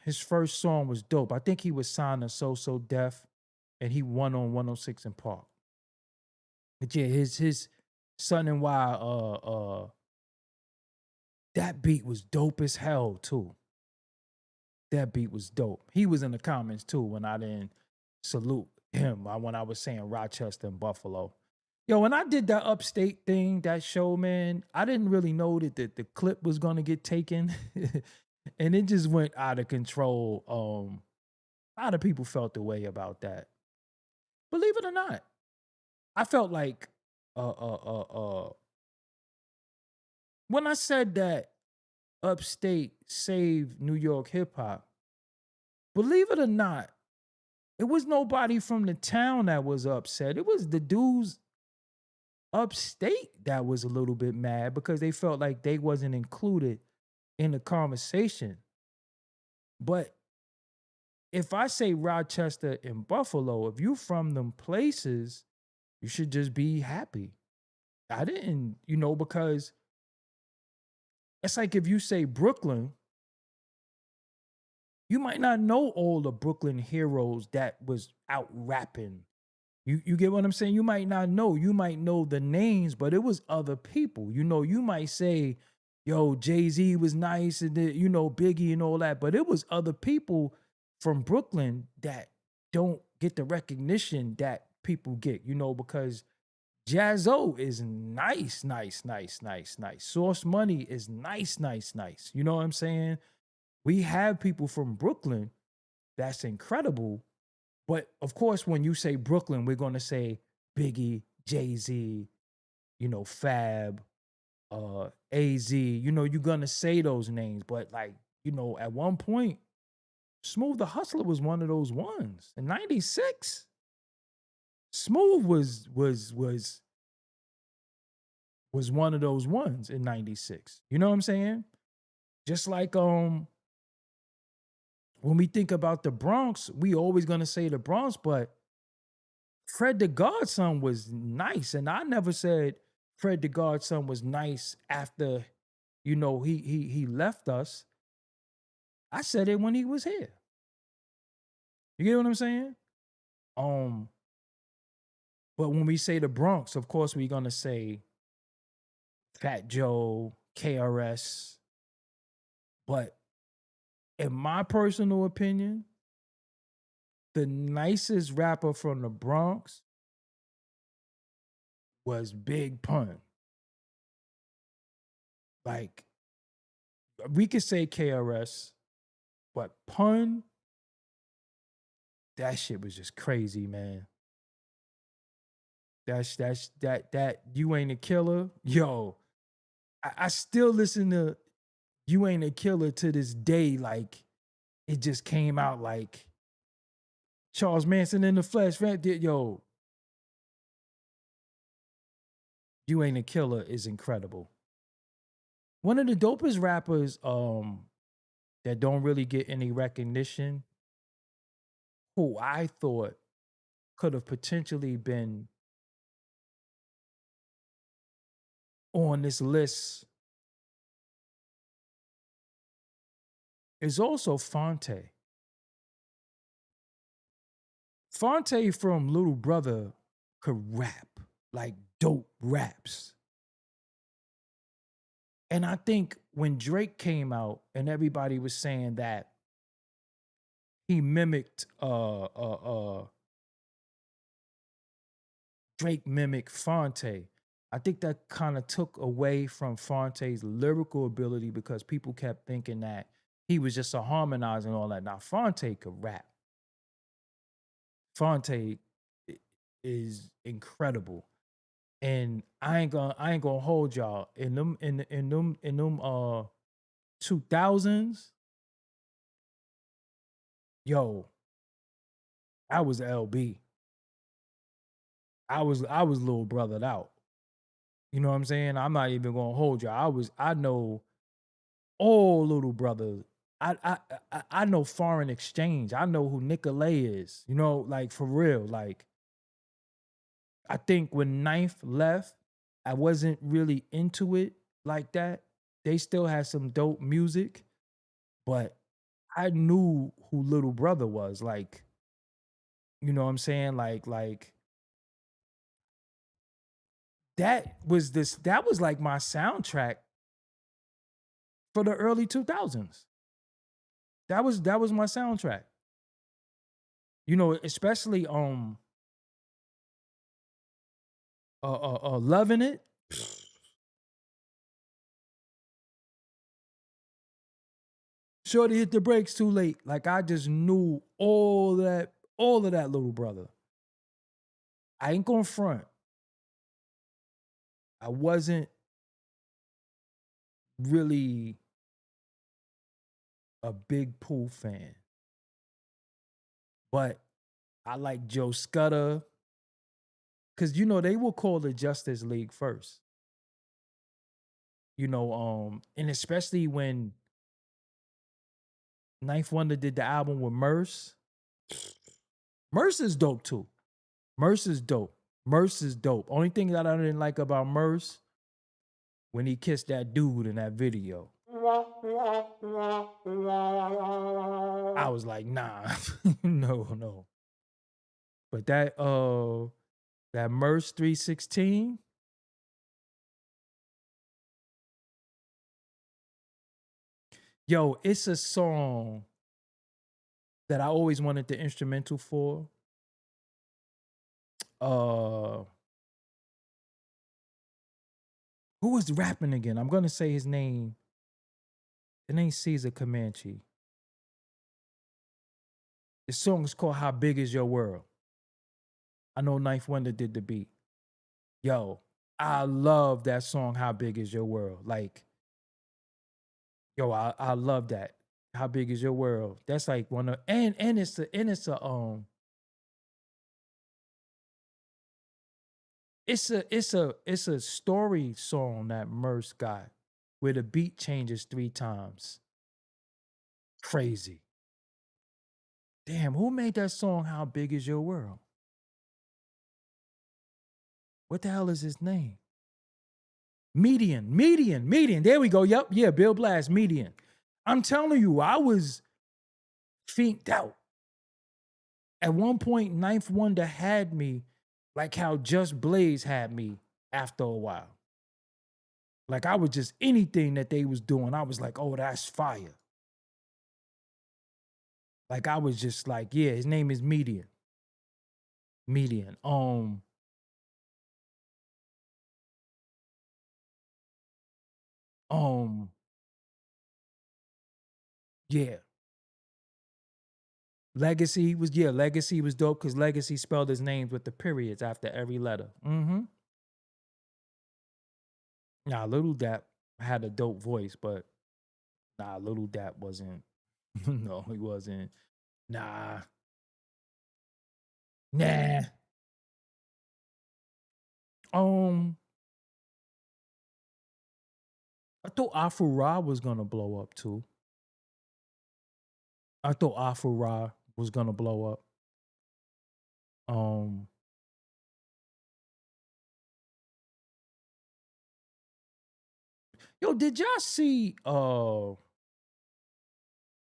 His first song was dope. I think he was signed to So Def, and he won on 106 in Park. But yeah, his Son NY that beat was dope as hell too. That beat was dope. He was in the comments too when I didn't salute him when I was saying Rochester and Buffalo. Yo, when I did that upstate thing, that show, man, I didn't really know that the clip was gonna get taken. And it just went out of control. A lot of people felt the way about that. Believe it or not. I felt like when I said that upstate saved New York hip hop, believe it or not, it was nobody from the town that was upset. It was the dudes upstate that was a little bit mad because they felt like they wasn't included in the conversation. But if I say Rochester and Buffalo, if you from them places, you should just be happy. I didn't, because it's like if you say Brooklyn, you might not know all the Brooklyn heroes that was out rapping. You get what I'm saying? You might not know. You might know the names, but it was other people. You might say, yo, Jay-Z was nice and Biggie and all that, but it was other people from Brooklyn that don't get the recognition that people get, because Jazzo is nice. Source Money is nice. You know what I'm saying? We have people from Brooklyn that's incredible. But of course, when you say Brooklyn, we're going to say Biggie, Jay-Z, Fab, AZ. You're going to say those names. But at one point, Smooth the Hustler was one of those ones. In 96, Smooth was one of those ones in 96. You know what I'm saying? Just like when we think about the Bronx, we always gonna say the Bronx, but Fred the Godson was nice. And I never said Fred the Godson was nice after, he left us. I said it when he was here. You get what I'm saying? But when we say the Bronx, of course, we're gonna say Fat Joe, KRS. But in my personal opinion, the nicest rapper from the Bronx was Big Pun. Like, we could say KRS, but Pun, that shit was just crazy, man. That You Ain't a Killer. Yo, I still listen to You Ain't a Killer to this day. Like, it just came out like Charles Manson in the flesh. Yo, You Ain't a Killer is incredible. One of the dopest rappers that don't really get any recognition, who I thought could have potentially been on this list, is also Fonte. Fonte from Little Brother could rap, like dope raps. And I think when Drake came out and everybody was saying that he mimicked Drake mimicked Fonte, I think that kind of took away from Fonte's lyrical ability because people kept thinking that he was just a harmonizer and all that. Now, Fonte could rap. Fonte is incredible. And I ain't gonna hold y'all. In them 2000s, yo, I was LB. I was little brothered out. You know what I'm saying? I'm not even gonna hold y'all. I know all little brothers. I know foreign exchange. I know who Nicolay is. You know, like for real. Like I think when Ninth left, I wasn't really into it like that. They still had some dope music, but I knew who Little Brother was. Like, you know what I'm saying? Like that was like my soundtrack for the early 2000s. That was my soundtrack. You know, especially Loving It. Shorty hit the brakes too late. Like I just knew all of that Little Brother. I ain't gonna front. I wasn't really a big Pooh fan. But I like Joe Scudder. Cause you know, they will call the Justice League first. You know, and especially when Ninth Wonder did the album with Merce. Merce is dope too. Merce is dope. Only thing that I didn't like about Merce, when he kissed that dude in that video. I was like, nah, no. But that Merce 316, yo, it's a song that I always wanted the instrumental for. Who was rapping again? I'm gonna say his name. It ain't Caesar Comanche. The song is called How Big Is Your World? I know Ninth Wonder did the beat. Yo, I love that song, How Big Is Your World? Like, yo, I love that. How Big Is Your World? That's like one of and it's a story song that Merce got where the beat changes 3 times. Crazy. Damn, who made that song How Big Is Your World? What the hell is his name? Median. There we go. Yep, yeah, Bill Blast, Median. I'm telling you, I was fiended out. At one point, Ninth Wonder had me like how Just Blaze had me after a while. Like I was just anything that they was doing, I was like, oh, that's fire. Like I was just like, yeah, his name is Median. Yeah. Legacy was dope because Legacy spelled his names with the periods after every letter. Mm-hmm. Nah, Little Dap had a dope voice, but nah, Little Dap wasn't. No, he wasn't. Nah. I thought Afro Ra was gonna blow up too. Yo, did y'all see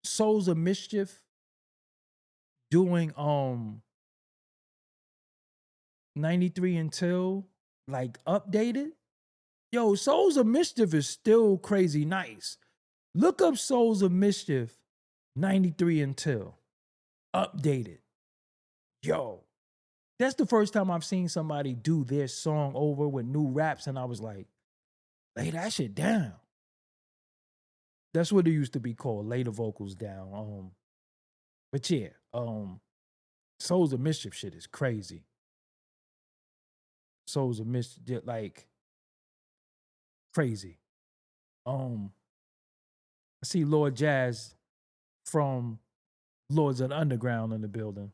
Souls of Mischief doing 93 Until like updated? Yo, Souls of Mischief is still crazy nice. Look up Souls of Mischief 93 Until updated. Yo, that's the first time I've seen somebody do their song over with new raps, and I was like, lay that shit down. That's what it used to be called, lay the vocals down. But yeah, Souls of Mischief shit is crazy. Souls of Mischief, like crazy. I see Lord Jazz from Lords of the Underground in the building.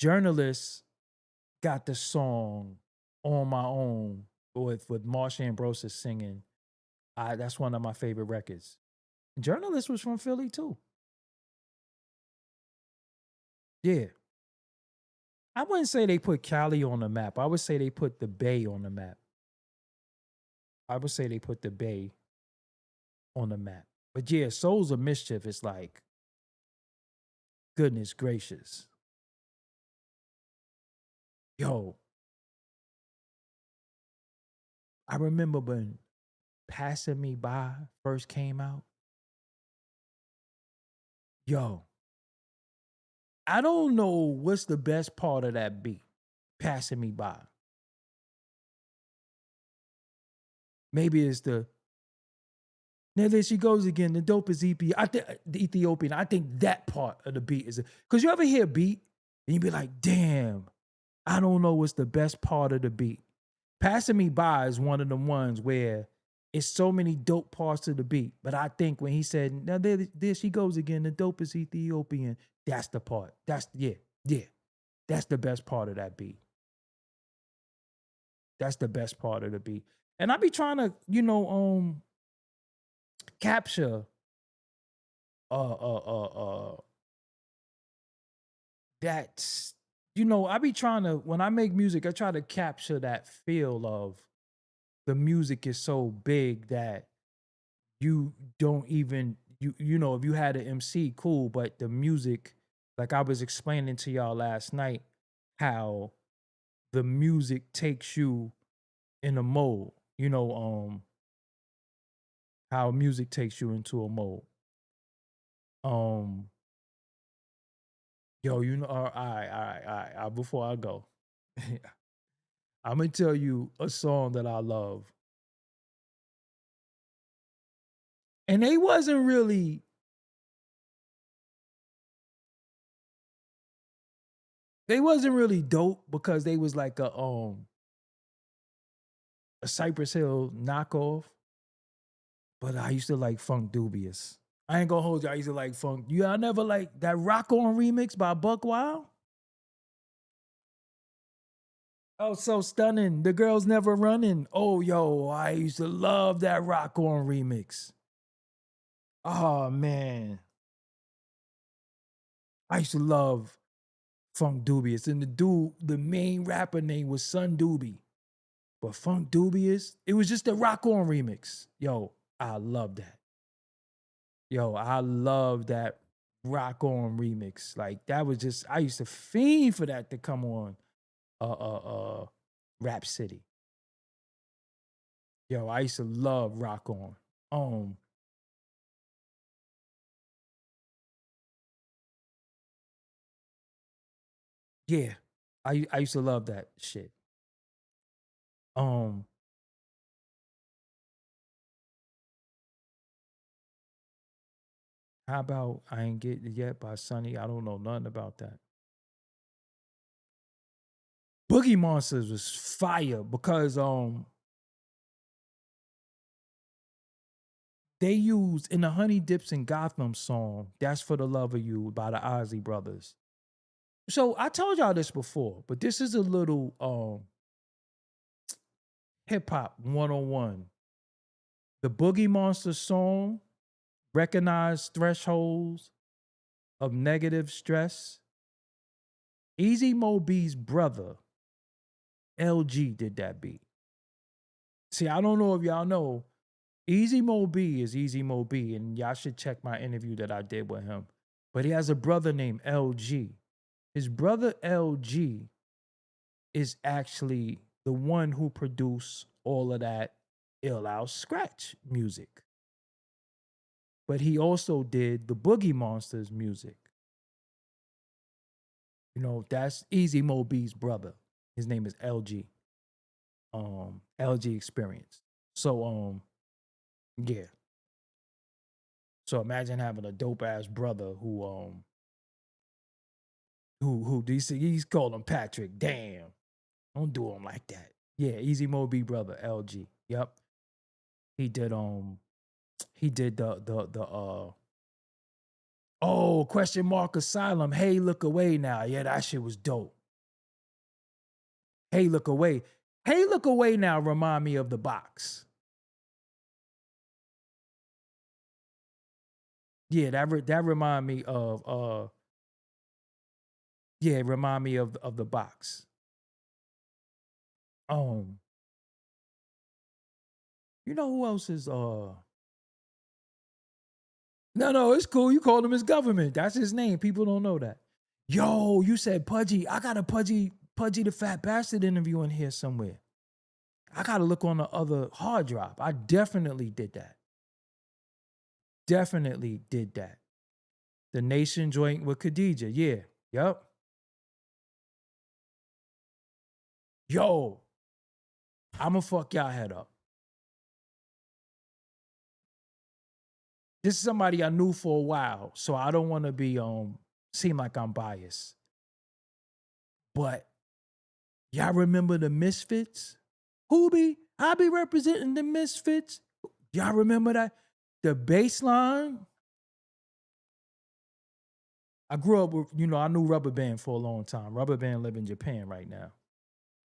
Journalists got the song On My Own with Marsha Ambrosius singing. That's one of my favorite records. Journalist was from Philly too. Yeah. I wouldn't say they put Cali on the map. I would say they put the Bay on the map. But yeah, Souls of Mischief is like, goodness gracious. Yo. I remember when Passing Me By first came out. Yo. I don't know what's the best part of that beat. Passing Me By. Maybe it's the now there she goes again. The dope is EP. I think the Ethiopian. I think that part of the beat is because you ever hear a beat and you be like, damn, I don't know what's the best part of the beat. Passing Me By is one of the ones where it's so many dope parts of the beat. But I think when he said, now there she goes again, the dope is Ethiopian, that's the part. That's That's the best part of that beat. That's the best part of the beat. And I be trying to, capture that's I be trying to, when I make music, I try to capture that feel of the music is so big that you don't even if you had an MC, cool, but the music, like I was explaining to y'all last night, how the music takes you in a mode, how music takes you into a mode. Yo, all right. Before I go, I'm gonna tell you a song that I love. And they wasn't really dope because they was like a Cypress Hill knockoff. But I used to like Funk Dubious. I ain't gonna hold you. I used to like Funk. I never like that Rock On remix by Buck Wild. Oh, so stunning. The girl's never running. Oh, yo, I used to love that Rock On remix. Oh, man. I used to love Funk Dubious. And the main rapper name was Sun Doobie. But Funk Dubious, it was just a Rock On remix. Yo, I love that. I love that Rock On remix. Like, that was just, I used to fiend for that to come on Rap City. Yo, I used to love Rock On. Yeah, I used to love that shit. How about I Ain't Get It Yet by Sonny? I don't know nothing about that. Boogie Monsters was fire because they used in the Honey Dips in Gotham song, That's for the Love of You by the Ozzy Brothers. So I told y'all this before, but this is a little hip hop 101. The Boogie Monsters song, Recognize Thresholds of Negative Stress. Easy Mo B's brother, LG, did that beat. See, I don't know if y'all know, Easy Mo B is Easy Mo B, and y'all should check my interview that I did with him. But he has a brother named LG. His brother LG is actually the one who produced all of that Ill Out Scratch music. But he also did the Boogie Monsters music. That's Easy Mo B's brother. His name is LG. LG Experience. So, yeah. So imagine having a dope ass brother who Who DC? He's called him Patrick. Damn. Don't do him like that. Yeah, Easy Mo B brother, LG. Yep. He did the question mark asylum. Hey, look away now. Yeah, that shit was dope. Hey, look away. Hey, look away now remind me of The Box. Yeah, that remind me of remind me of The Box. You know who else is No, it's cool. You called him his government. That's his name. People don't know that. Yo, you said Pudgy. I got a Pudgy the Fat Bastard interview in here somewhere. I got to look on the other hard drive. I definitely did that. Definitely did that. The Nation joint with Khadija. Yeah. Yep. Yo, I'ma fuck y'all head up. This is somebody I knew for a while, so I don't want to be seem like I'm biased. But y'all remember the Misfits? I be representing the Misfits. Y'all remember that? The bass line. I grew up with, I knew Rubber Band for a long time. Rubber Band live in Japan right now.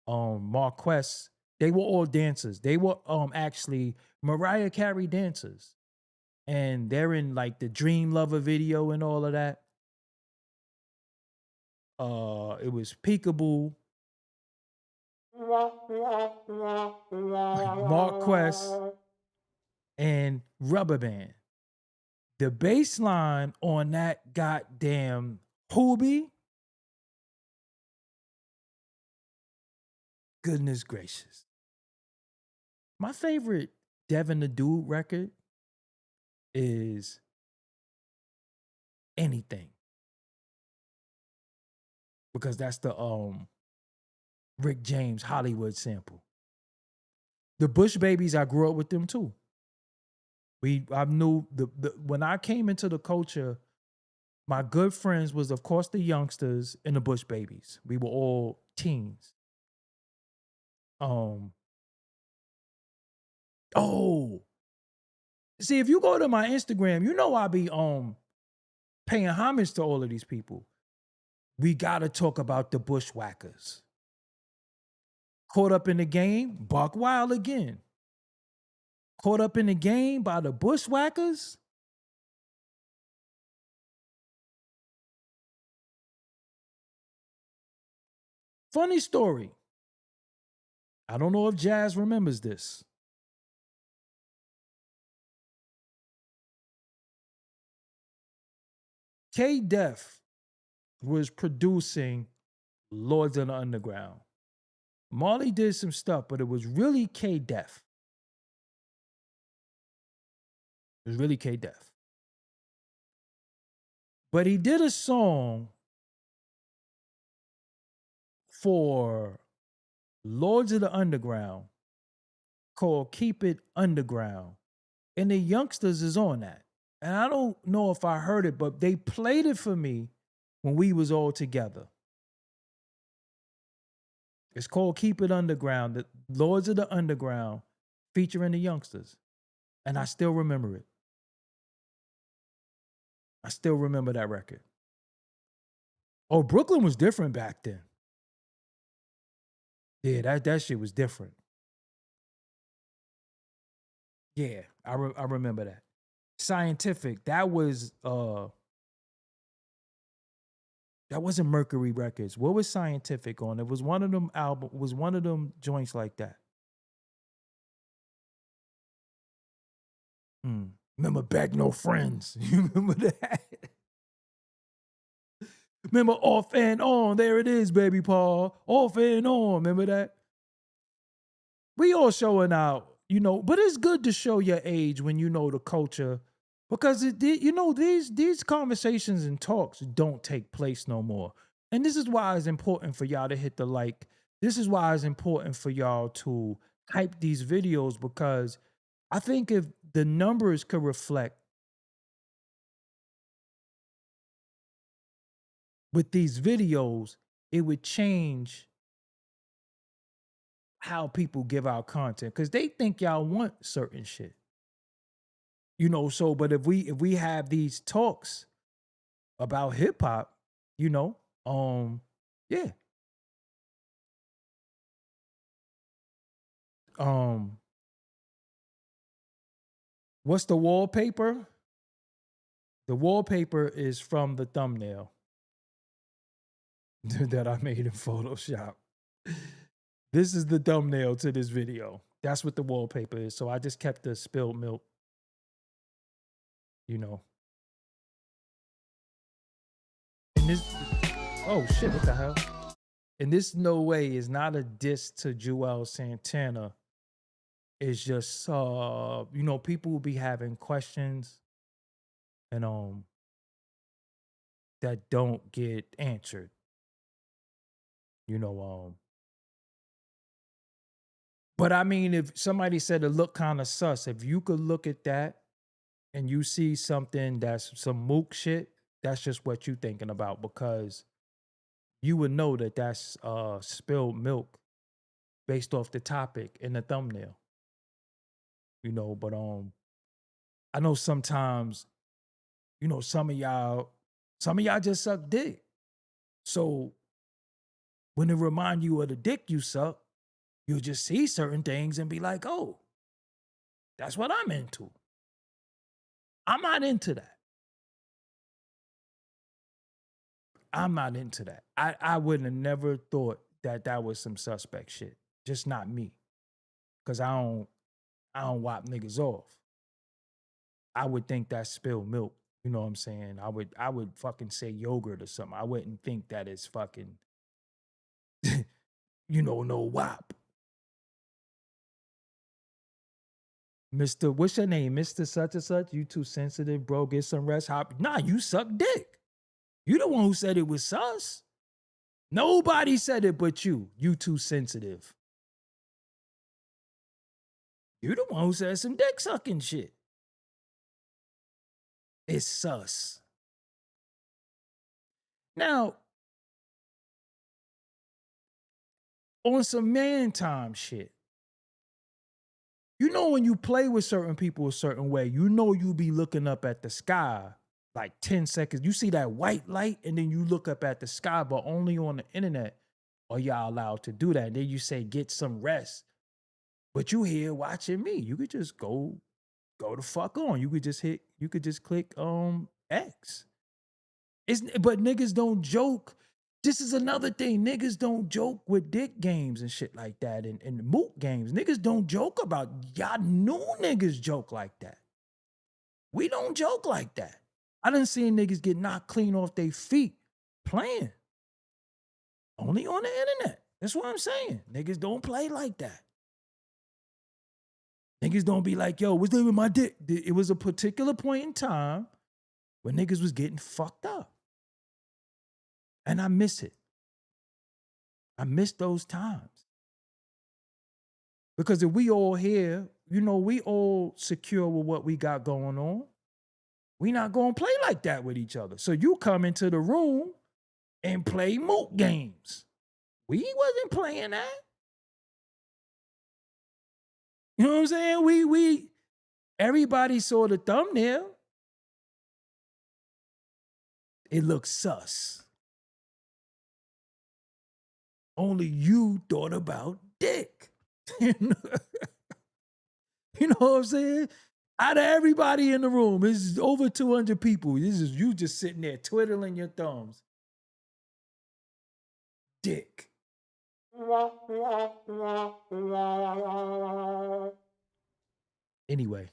Marquess, they were all dancers. They were actually Mariah Carey dancers. And they're in like the Dream Lover video and all of that. It was Peekaboo. Marquess and Rubber Band. The bass line on that goddamn Hoobie. Goodness gracious. My favorite Devin the Dude record is Anything. Because that's the Rick James Hollywood sample. The Bush Babies, I grew up with them too. I knew when I came into the culture, my good friends was, of course, the Youngsters and the Bush Babies. We were all teens. See, if you go to my Instagram, I be paying homage to all of these people. We gotta talk about the Bushwhackers. Caught Up in the Game, Buck Wild again. Caught Up in the Game by the Bushwhackers. Funny story. I don't know if Jazz remembers this. K-Def was producing Lords of the Underground. Marley did some stuff, but it was really K-Def. It was really K-Def. But he did a song for Lords of the Underground called Keep It Underground. And the Youngsters is on that. And I don't know if I heard it, but they played it for me when we was all together. It's called Keep It Underground, the Lords of the Underground, featuring the Youngsters. And I still remember it. I still remember that record. Oh, Brooklyn was different back then. Yeah, that shit was different. Yeah, I remember that. Scientific, that wasn't Mercury Records. What was Scientific on? It was one of them joints like that. Remember Back No Friends? You remember that? Remember Off and On? There it is, baby Paul. Off and On. Remember that? We all showing out, but it's good to show your age when you know the culture, because these conversations and talks don't take place no more. And this is why it's important for y'all to hit the like. This is why it's important for y'all to hype these videos, because I think if the numbers could reflect with these videos, it would change how people give out content because they think y'all want certain shit. You know, so but if we have these talks about hip hop, you know, yeah. What's the wallpaper? The wallpaper is from the thumbnail that I made in Photoshop. This is the thumbnail to this video. That's what the wallpaper is. So I just kept the spilled milk, you know. And this, oh shit, what the hell? And this no way is not a diss to Joel Santana. It's just, you know, people will be having questions and that don't get answered. You know, but I mean, if somebody said it looked kind of sus, if you could look at that and you see something that's some mook shit, that's just what you thinking about because you would know that that's spilled milk based off the topic in the thumbnail. You know, but I know sometimes, you know, some of y'all just suck dick. So when it remind you of the dick you suck, you'll just see certain things and be like, oh, that's what I'm into. I'm not into that. I'm not into that. I wouldn't have never thought that that was some suspect shit. Just not me. Cause I don't whop niggas off. I would think that's spilled milk. You know what I'm saying? I would fucking say yogurt or something. I wouldn't think that it's fucking, you know, no whop. Mr. What's your name? Mr. Such and Such? You too sensitive, bro. Get some rest. Nah, you suck dick. You the one who said it was sus. Nobody said it but you. You too sensitive. You the one who said some dick sucking shit. It's sus. Now, on some man time shit, you know when you play with certain people a certain way, you know you be looking up at the sky like 10 seconds. You see that white light and then you look up at the sky, but only on the internet are y'all allowed to do that. And then you say, get some rest. But you here watching me. You could just go the fuck on. You could just click X. But niggas don't joke. This is another thing. Niggas don't joke with dick games and shit like that and moot games. Niggas don't joke about, y'all new niggas joke like that. We don't joke like that. I done seen niggas get knocked clean off their feet playing. Only on the internet. That's what I'm saying. Niggas don't play like that. Niggas don't be like, yo, what's up with my dick? It was a particular point in time when niggas was getting fucked up. And I miss it. I miss those times. Because if we all here, you know, we all secure with what we got going on, we not going to play like that with each other. So you come into the room and play moot games. We wasn't playing that. You know what I'm saying? Everybody saw the thumbnail. It looks sus. Only you thought about dick. You know what I'm saying? Out of everybody in the room, it's over 200 people. This is you just sitting there twiddling your thumbs. Dick. Anyway,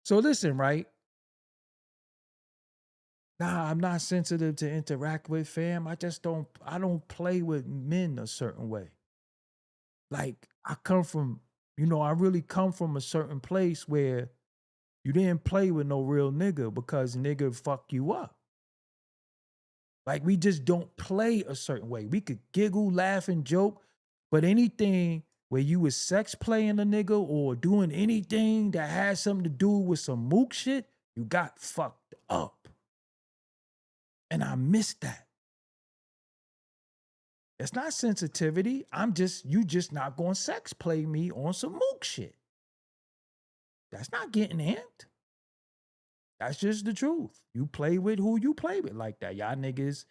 so listen, right? Nah, I'm not sensitive to interact with, fam. I don't play with men a certain way. Like, I really come from a certain place where you didn't play with no real nigga because nigga fuck you up. Like, we just don't play a certain way. We could giggle, laugh, and joke, but anything where you was sex playing a nigga or doing anything that has something to do with some mook shit, You got fucked up. And I missed that. It's not sensitivity. You just not going to sex play me on some mook shit. That's not getting amped. That's just the truth. You play with who you play with like that. Y'all niggas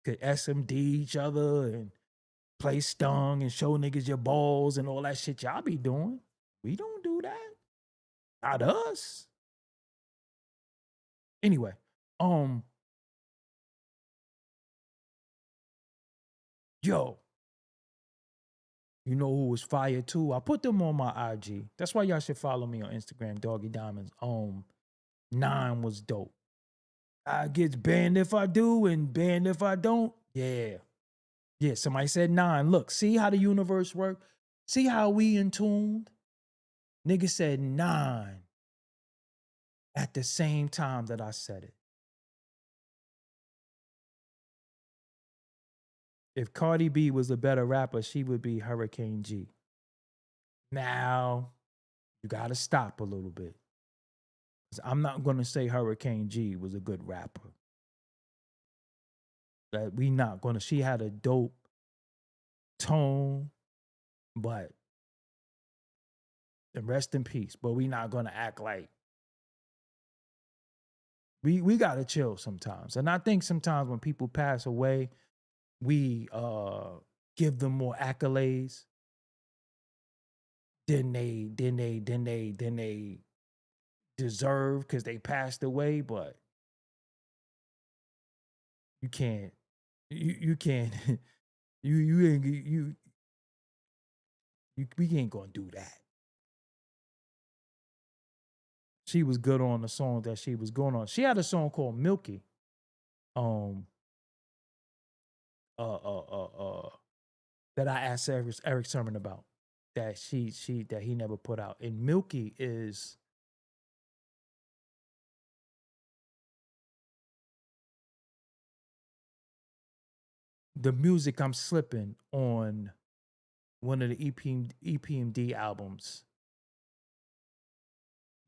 could SMD each other and play stung and show niggas your balls and all that shit y'all be doing. We don't do that. Not us. Anyway, yo, you know who was fire too? I put them on my IG. That's why y'all should follow me on Instagram, Doggie Diamonds. 9 was dope. I get banned if I do and banned if I don't. Yeah. Yeah, somebody said 9. Look, see how the universe works? See how we in tuned? Nigga said 9 at the same time that I said it. If Cardi B was a better rapper, she would be Hurricane G. Now, you got to stop a little bit. 'Cause I'm not going to say Hurricane G was a good rapper. That we not going to. She had a dope tone, but and rest in peace. But we not going to act like we got to chill sometimes. And I think sometimes when people pass away, we give them more accolades than they deserve because they passed away. But you can't we ain't gonna do that. She was good on the song that she was going on. She had a song called Milky. That I asked Eric Sermon about that that he never put out. And Milky is the music I'm slipping on one of the EPMD albums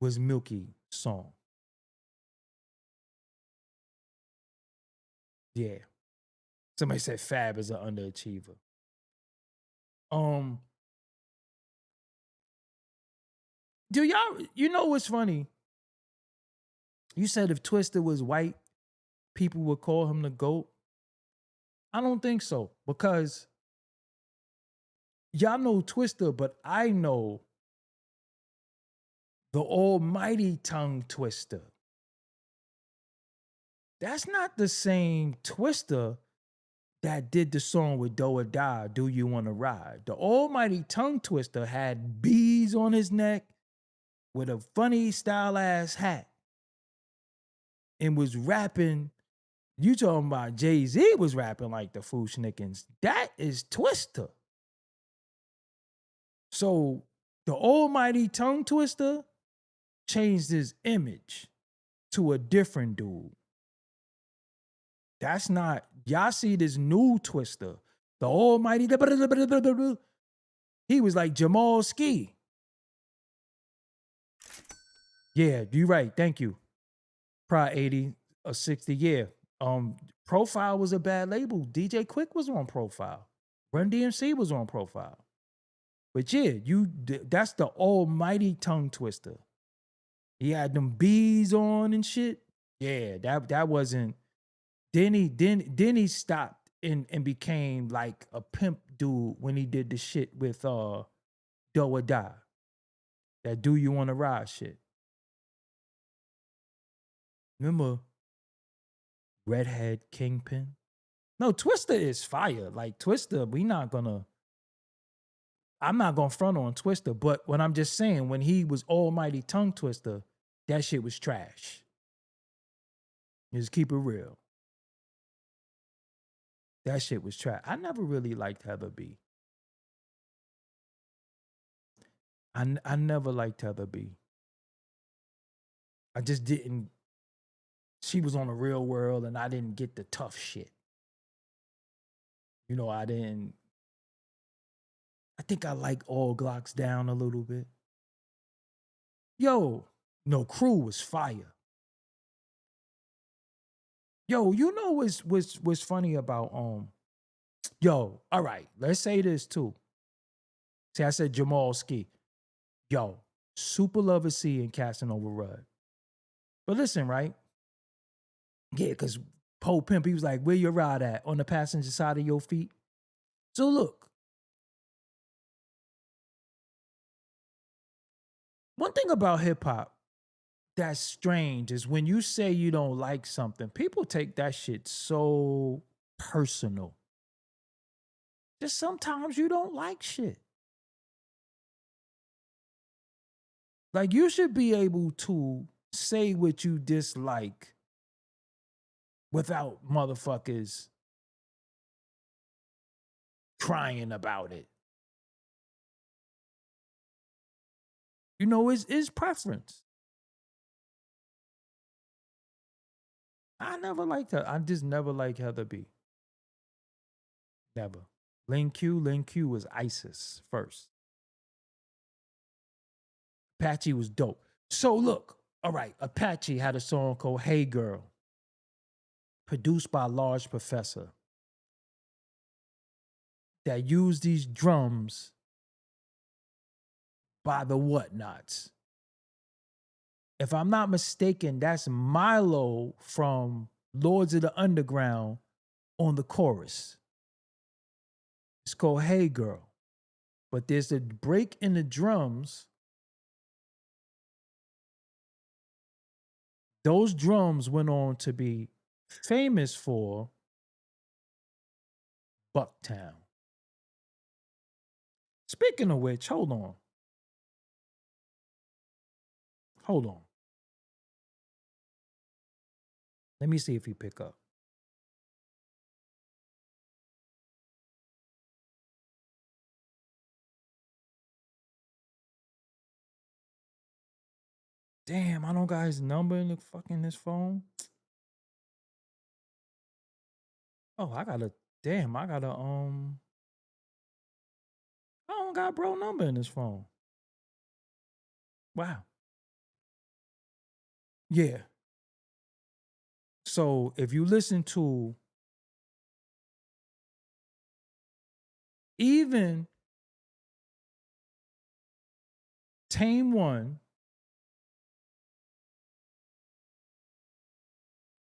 was Milky song. Yeah. Somebody said Fab is an underachiever. Do y'all, you know what's funny? You said if Twista was white, people would call him the GOAT. I don't think so, because y'all know Twista, but I know the almighty tongue twister. That's not the same Twista that did the song with Do or Die, Do You Wanna Ride. The almighty tongue twister had bees on his neck with a funny style ass hat and was rapping. You talking about Jay-Z was rapping like the Fushnikins. That is Twista. So the almighty tongue twister changed his image to a different dude. That's not, y'all see this new Twista, the almighty, he was like Jamal Ski. Yeah, you're right. Thank you. Pride 80 or 60. Yeah. Profile was a bad label. DJ Quick was on Profile. Run DMC was on Profile. But yeah, that's the almighty tongue twister. He had them bees on and shit. Yeah, that wasn't. Then he stopped and became like a pimp dude when he did the shit with Do or Die. That Do You Wanna Ride shit. Remember Redhead Kingpin? No, Twista is fire. Like Twista, I'm not gonna front on Twista, but what I'm just saying, when he was almighty tongue twister, that shit was trash. Just keep it real. That shit was trash. I never really liked Heather B. I never liked Heather B. I just didn't. She was on The Real World and I didn't get the tough shit. You know, I think I like All Glocks Down a little bit. Yo, no, Crew was fire. Yo, you know what's funny about yo, all right, let's say this too. See, I said Jamal Ski. Yo, super love a C and Casanova Rudd. But listen, right? Yeah, because Poe Pimp, he was like, where your ride at? On the passenger side of your feet? So look, one thing about hip hop that's strange is when you say you don't like something, people take that shit so personal. Just sometimes you don't like shit. Like you should be able to say what you dislike without motherfuckers crying about it. You know, it's preference. I never liked her. I just never liked Heather B. Never. Lin Q was ISIS first. Apache was dope. So look, all right, Apache had a song called Hey Girl, produced by Large Professor, that used these drums by the Whatnots. If I'm not mistaken, that's Milo from Lords of the Underground on the chorus. It's called Hey Girl. But there's a break in the drums. Those drums went on to be famous for Bucktown. Speaking of which, hold on. Let me see if he pick up. Damn, I don't got his number in the fucking this phone. Oh, I don't got bro number in this phone. Wow. Yeah. So if you listen to even Tame One,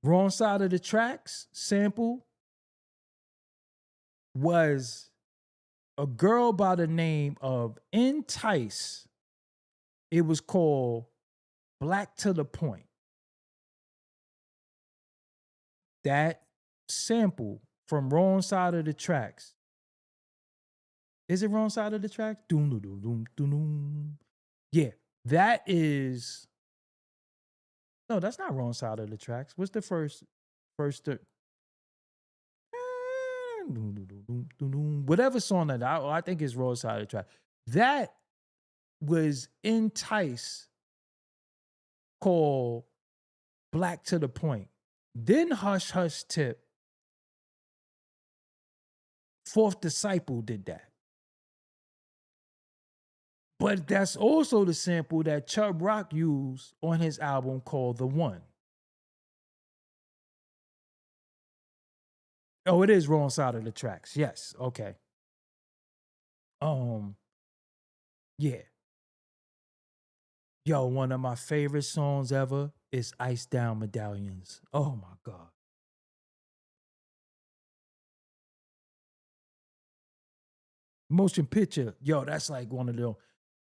Wrong Side of the Tracks sample was a girl by the name of Entice. It was called Black to the Point. That sample from Wrong Side of the Tracks. Is it Wrong Side of the Tracks? Doom, doom, doom, doom, doom, doom. Yeah, that is. No, that's not Wrong Side of the Tracks. What's the first? Whatever song that I think is Wrong Side of the Track. That was Entice, called Black to the Point. Then Hush Hush Tip, Fourth Disciple did that. But that's also the sample that Chubb Rock used on his album called The One. Oh, it is Wrong Side of the Tracks. Yes, okay. Yeah. Yo, one of my favorite songs ever is Ice Down Medallions. Oh my God. Motion Picture, yo, that's like one of them.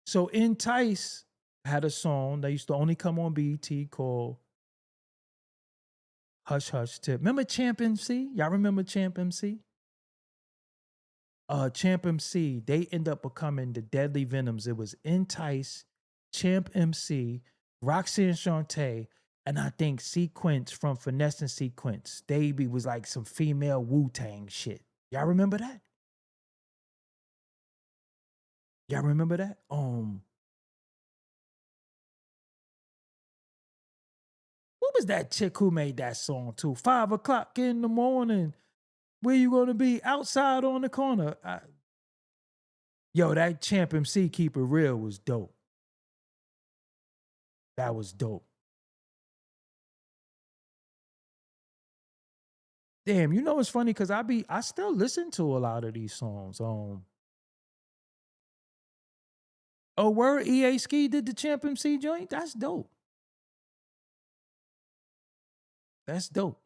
So Entice had a song that used to only come on BET called Hush Hush Tip. Remember Champ MC? Y'all remember Champ MC? Champ MC, they end up becoming the Deadly Venoms. It was Entice, Champ MC, Roxanne Shante, and I think Sequence from Finesse and Sequence. They was like some female Wu-Tang shit. Y'all remember that? Y'all remember that? What was that chick who made that song too? 5 o'clock in the morning. Where you gonna be? Outside on the corner. Yo, that Champ MC Keep It Real was dope. That was dope. Damn, you know it's funny because I still listen to a lot of these songs. Oh, where EA Ski did the Champ MC joint? That's dope. That's dope.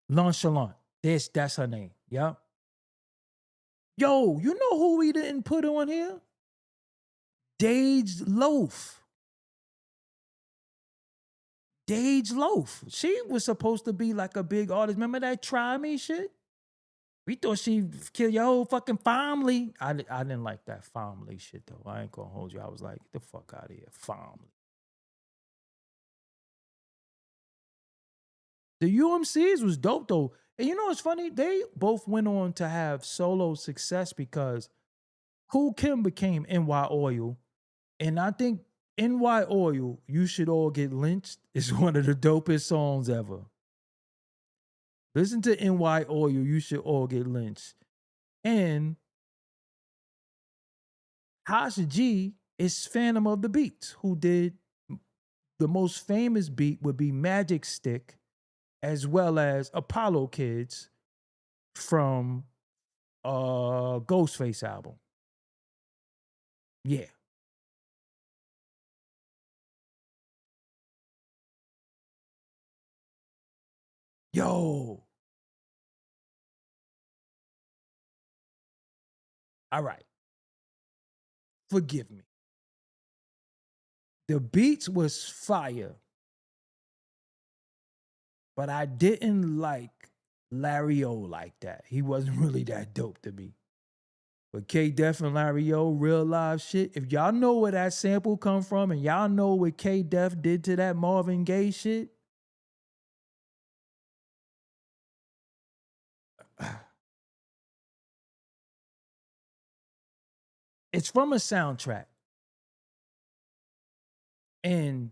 Nonchalant. That's her name. Yep. Yo, you know who we didn't put on here? Dage Loaf. Dage Loaf. She was supposed to be like a big artist. Remember that Try Me shit? We thought she'd kill your whole fucking family. I didn't like that family shit though. I ain't gonna hold you. I was like, get the fuck out of here, family. The UMCs was dope though. And you know what's funny? They both went on to have solo success because Kool Kim became NY Oil. And I think NY Oil, You Should All Get Lynched, is one of the dopest songs ever. Listen to NY Oil, You Should All Get Lynched. And Hash G is Phantom of the Beats, who did the most famous beat would be Magic Stick, as well as Apollo Kids from Ghostface album. Yeah. Yo. All right. Forgive me. The beats was fire. But I didn't like Larry O like that. He wasn't really that dope to me. But K-Def and Larry O, real live shit. If y'all know where that sample come from and y'all know what K-Def did to that Marvin Gaye shit, it's from a soundtrack. And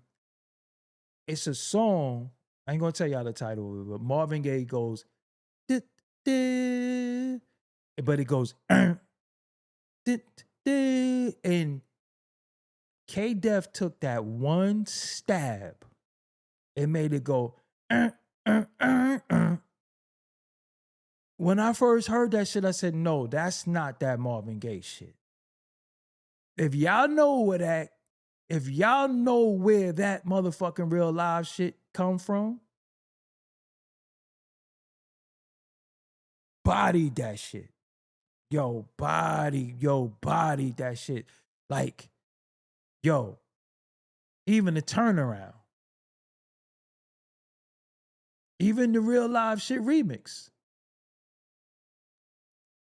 it's a song. I ain't gonna tell y'all the title of it, but Marvin Gaye goes, but it goes, and K-Def took that one stab and made it go, When I first heard that shit, I said, no, that's not that Marvin Gaye shit. If y'all know where that motherfucking real live shit come from, body that shit. Yo, body that shit. Like, yo, even the turnaround. Even the real live shit remix.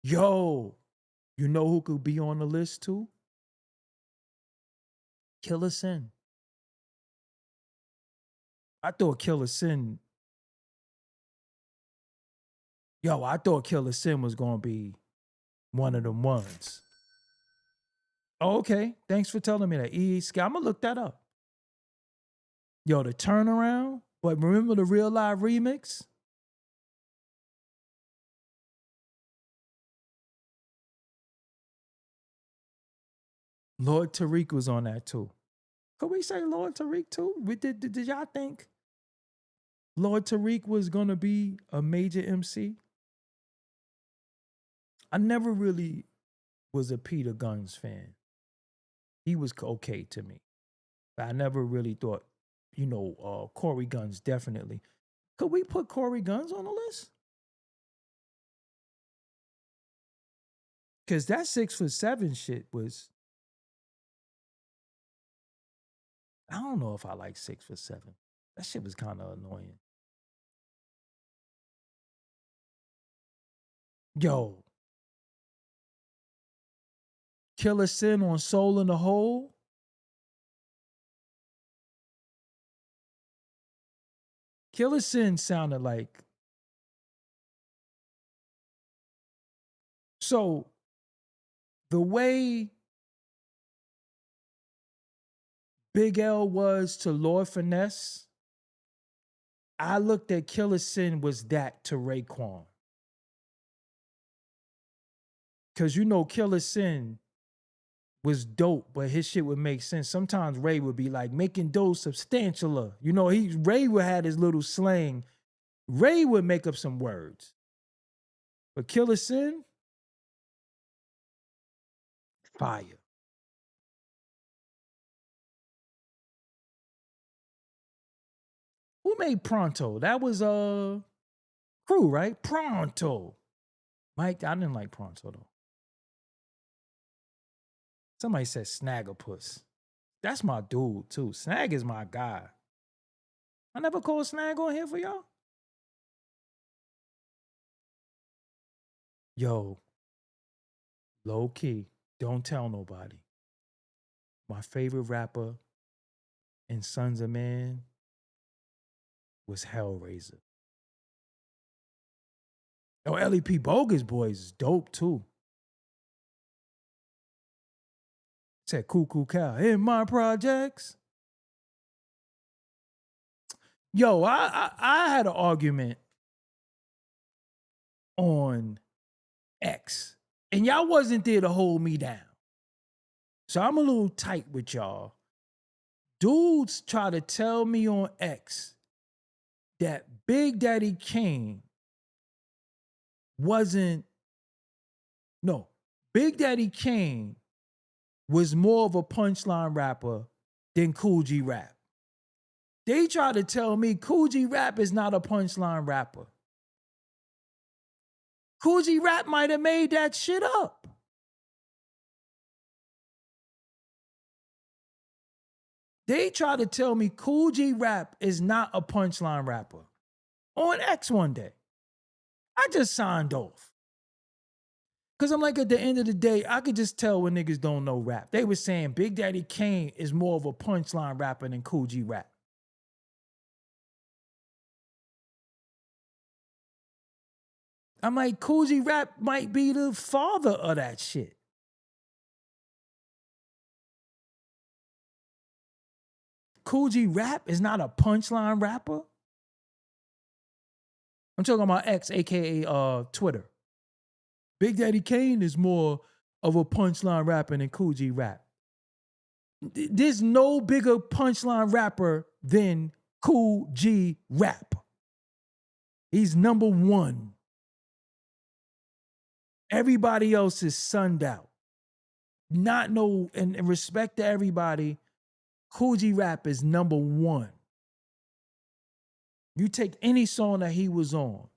Yo, you know who could be on the list too? Killer Sin. I thought Killer Sin was going to be one of them ones. Oh, okay. Thanks for telling me that. I'm going to look that up. Yo, the turnaround. But remember the real live remix? Lord Tariq was on that too. Could we say Lord Tariq too? Did y'all think Lord Tariq was going to be a major MC? I never really was a Peter Guns fan. He was okay to me. But I never really thought, Corey Guns definitely. Could we put Corey Guns on the list? Because that 6'7" shit was, I don't know if I like 6'7". That shit was kind of annoying. Yo. Killer Sin on Soul in the Hole. Killer Sin sounded like. So, the way Big L was to Lord Finesse, I looked at Killer Sin was that to Raekwon. Because Killer Sin was dope, but his shit would make sense. Sometimes Ray would be like making dough substantialer. Ray would have his little slang. Ray would make up some words. But Killer Sin, fire. Who made Pronto? That was Crew, right? Pronto. Mike, I didn't like Pronto though. Somebody said Snagglepuss. That's my dude too. Snag is my guy. I never called Snag on here for y'all. Yo, low key, don't tell nobody. My favorite rapper in Sons of Man was Hellraiser. Oh, LEP Bogus Boys is dope too. Said Cuckoo Cow in my projects. Yo, I had an argument on X, and y'all wasn't there to hold me down. So I'm a little tight with y'all. Dudes try to tell me on X that Big Daddy Kane Big Daddy Kane was more of a punchline rapper than Kool G Rap. They try to tell me Kool G Rap is not a punchline rapper. Kool G Rap might have made that shit up. They try to tell me Kool G Rap is not a punchline rapper. On X one day. I just signed off. Because I'm like, at the end of the day, I could just tell when niggas don't know rap. They were saying Big Daddy Kane is more of a punchline rapper than Kool G Rap. I'm like, Kool G Rap might be the father of that shit. Kool G Rap is not a punchline rapper? I'm talking about X, aka Twitter. Big Daddy Kane is more of a punchline rapper than Kool G Rap. There's no bigger punchline rapper than Kool G Rap. He's number one. Everybody else is sunned out. And respect to everybody, Kool G Rap is number one. You take any song that he was on.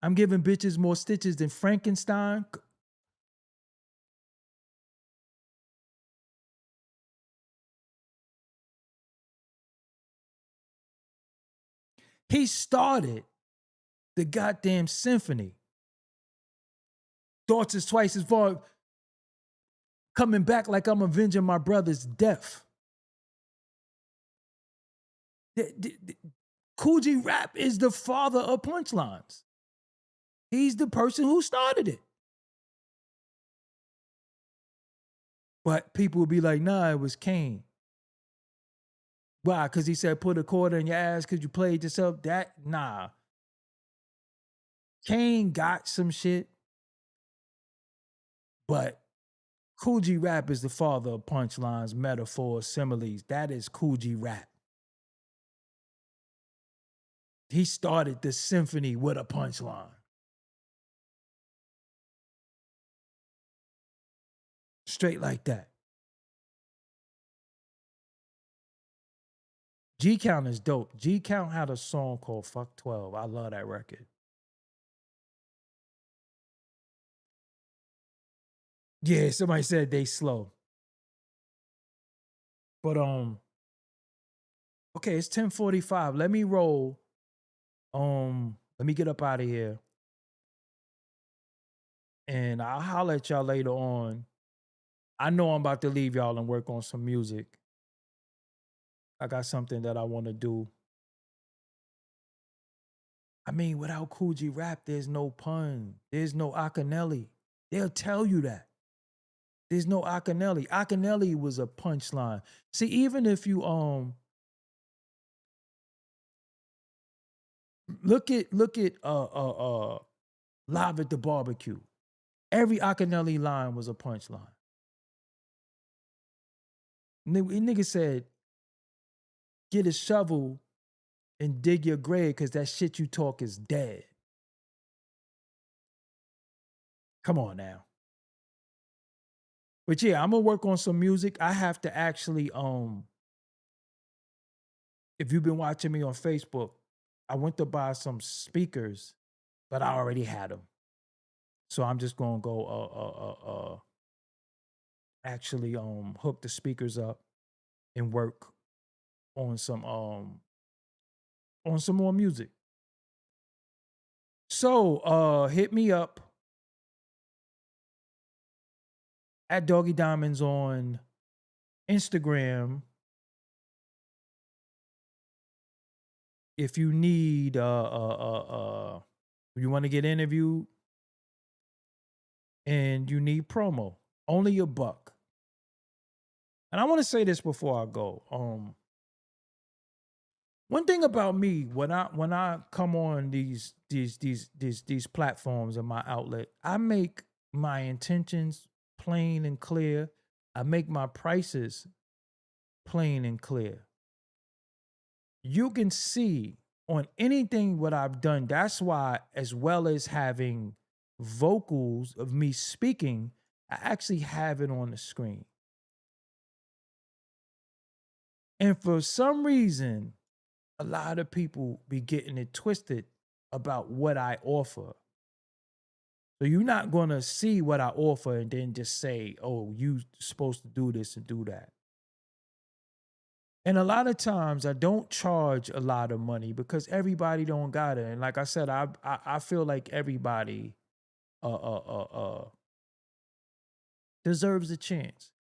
I'm giving bitches more stitches than Frankenstein. He started the goddamn symphony. Thoughts is twice as far. Coming back like I'm avenging my brother's death. Kool G Rap is the father of punchlines. He's the person who started it. But people will be like, nah, it was Kane. Why? Because he said put a quarter in your ass because you played yourself. Nah. Kane got some shit. But Kool G Rap is the father of punchlines, metaphors, similes. That is Kool G Rap. He started the symphony with a punchline. Straight like that. G Count is dope. G Count had a song called Fuck 12. I love that record. Yeah, somebody said they slow. But okay, it's 10:45. Let me roll. Let me get up out of here. And I'll holler at y'all later on. I know I'm about to leave y'all and work on some music. I got something that I want to do. I mean, without Kool G Rap, there's no pun. There's no Akinelli. They'll tell you that. There's no Akinelli. Akinelli was a punchline. See, even if you look at Live at the Barbecue. Every Akinelli line was a punchline. Nigga said, get a shovel and dig your grave because that shit you talk is dead. Come on now. But yeah, I'm gonna work on some music. I have to actually, if you've been watching me on Facebook, I went to buy some speakers, but I already had them. So I'm just gonna go actually hook the speakers up and work on some more music. So hit me up at Doggie Diamonds on Instagram if you need you want to get interviewed and you need promo. Only $1. And I want to say this before I go. One thing about me, when I come on these platforms and my outlet, I make my intentions plain and clear. I make my prices plain and clear. You can see on anything what I've done. That's why, as well as having vocals of me speaking, I actually have it on the screen. And for some reason, a lot of people be getting it twisted about what I offer. So you're not going to see what I offer and then just say, oh, you supposed to do this and do that. And a lot of times I don't charge a lot of money because everybody don't got it. And like I said, I feel like everybody deserves a chance.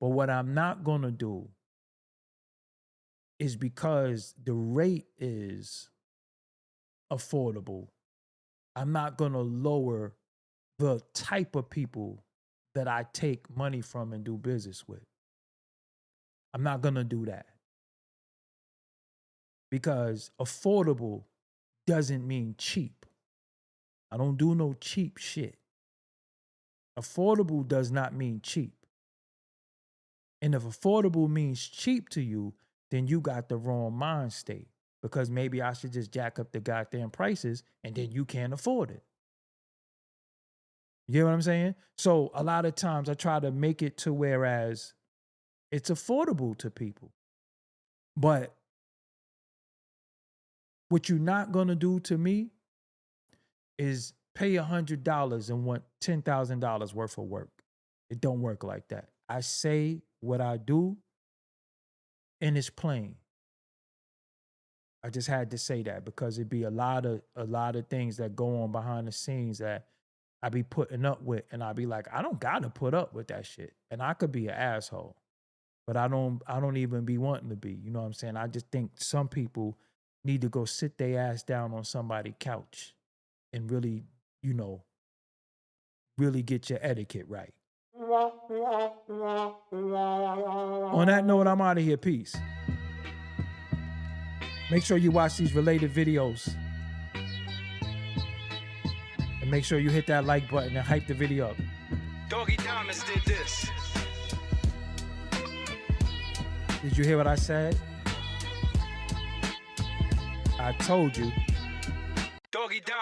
But what I'm not going to do is, because the rate is affordable, I'm not going to lower the type of people that I take money from and do business with. I'm not going to do that. Because affordable doesn't mean cheap. I don't do no cheap shit. Affordable does not mean cheap. And if affordable means cheap to you, then you got the wrong mind state. Because maybe I should just jack up the goddamn prices and then you can't afford it. You know what I'm saying? So a lot of times I try to make it to whereas it's affordable to people. But what you're not going to do to me is pay $100 and want $10,000 worth of work. It don't work like that. I say what I do, and it's plain. I just had to say that because it'd be a lot of things that go on behind the scenes that I be putting up with, and I be like, I don't gotta put up with that shit, and I could be an asshole, but I don't even be wanting to be. You know what I'm saying? I just think some people need to go sit their ass down on somebody's couch and really, really get your etiquette right. On that note, I'm out of here. Peace. Make sure you watch these related videos. And make sure you hit that like button and hype the video up. Doggie Diamonds did this. Did you hear what I said? I told you. Doggie Diamonds.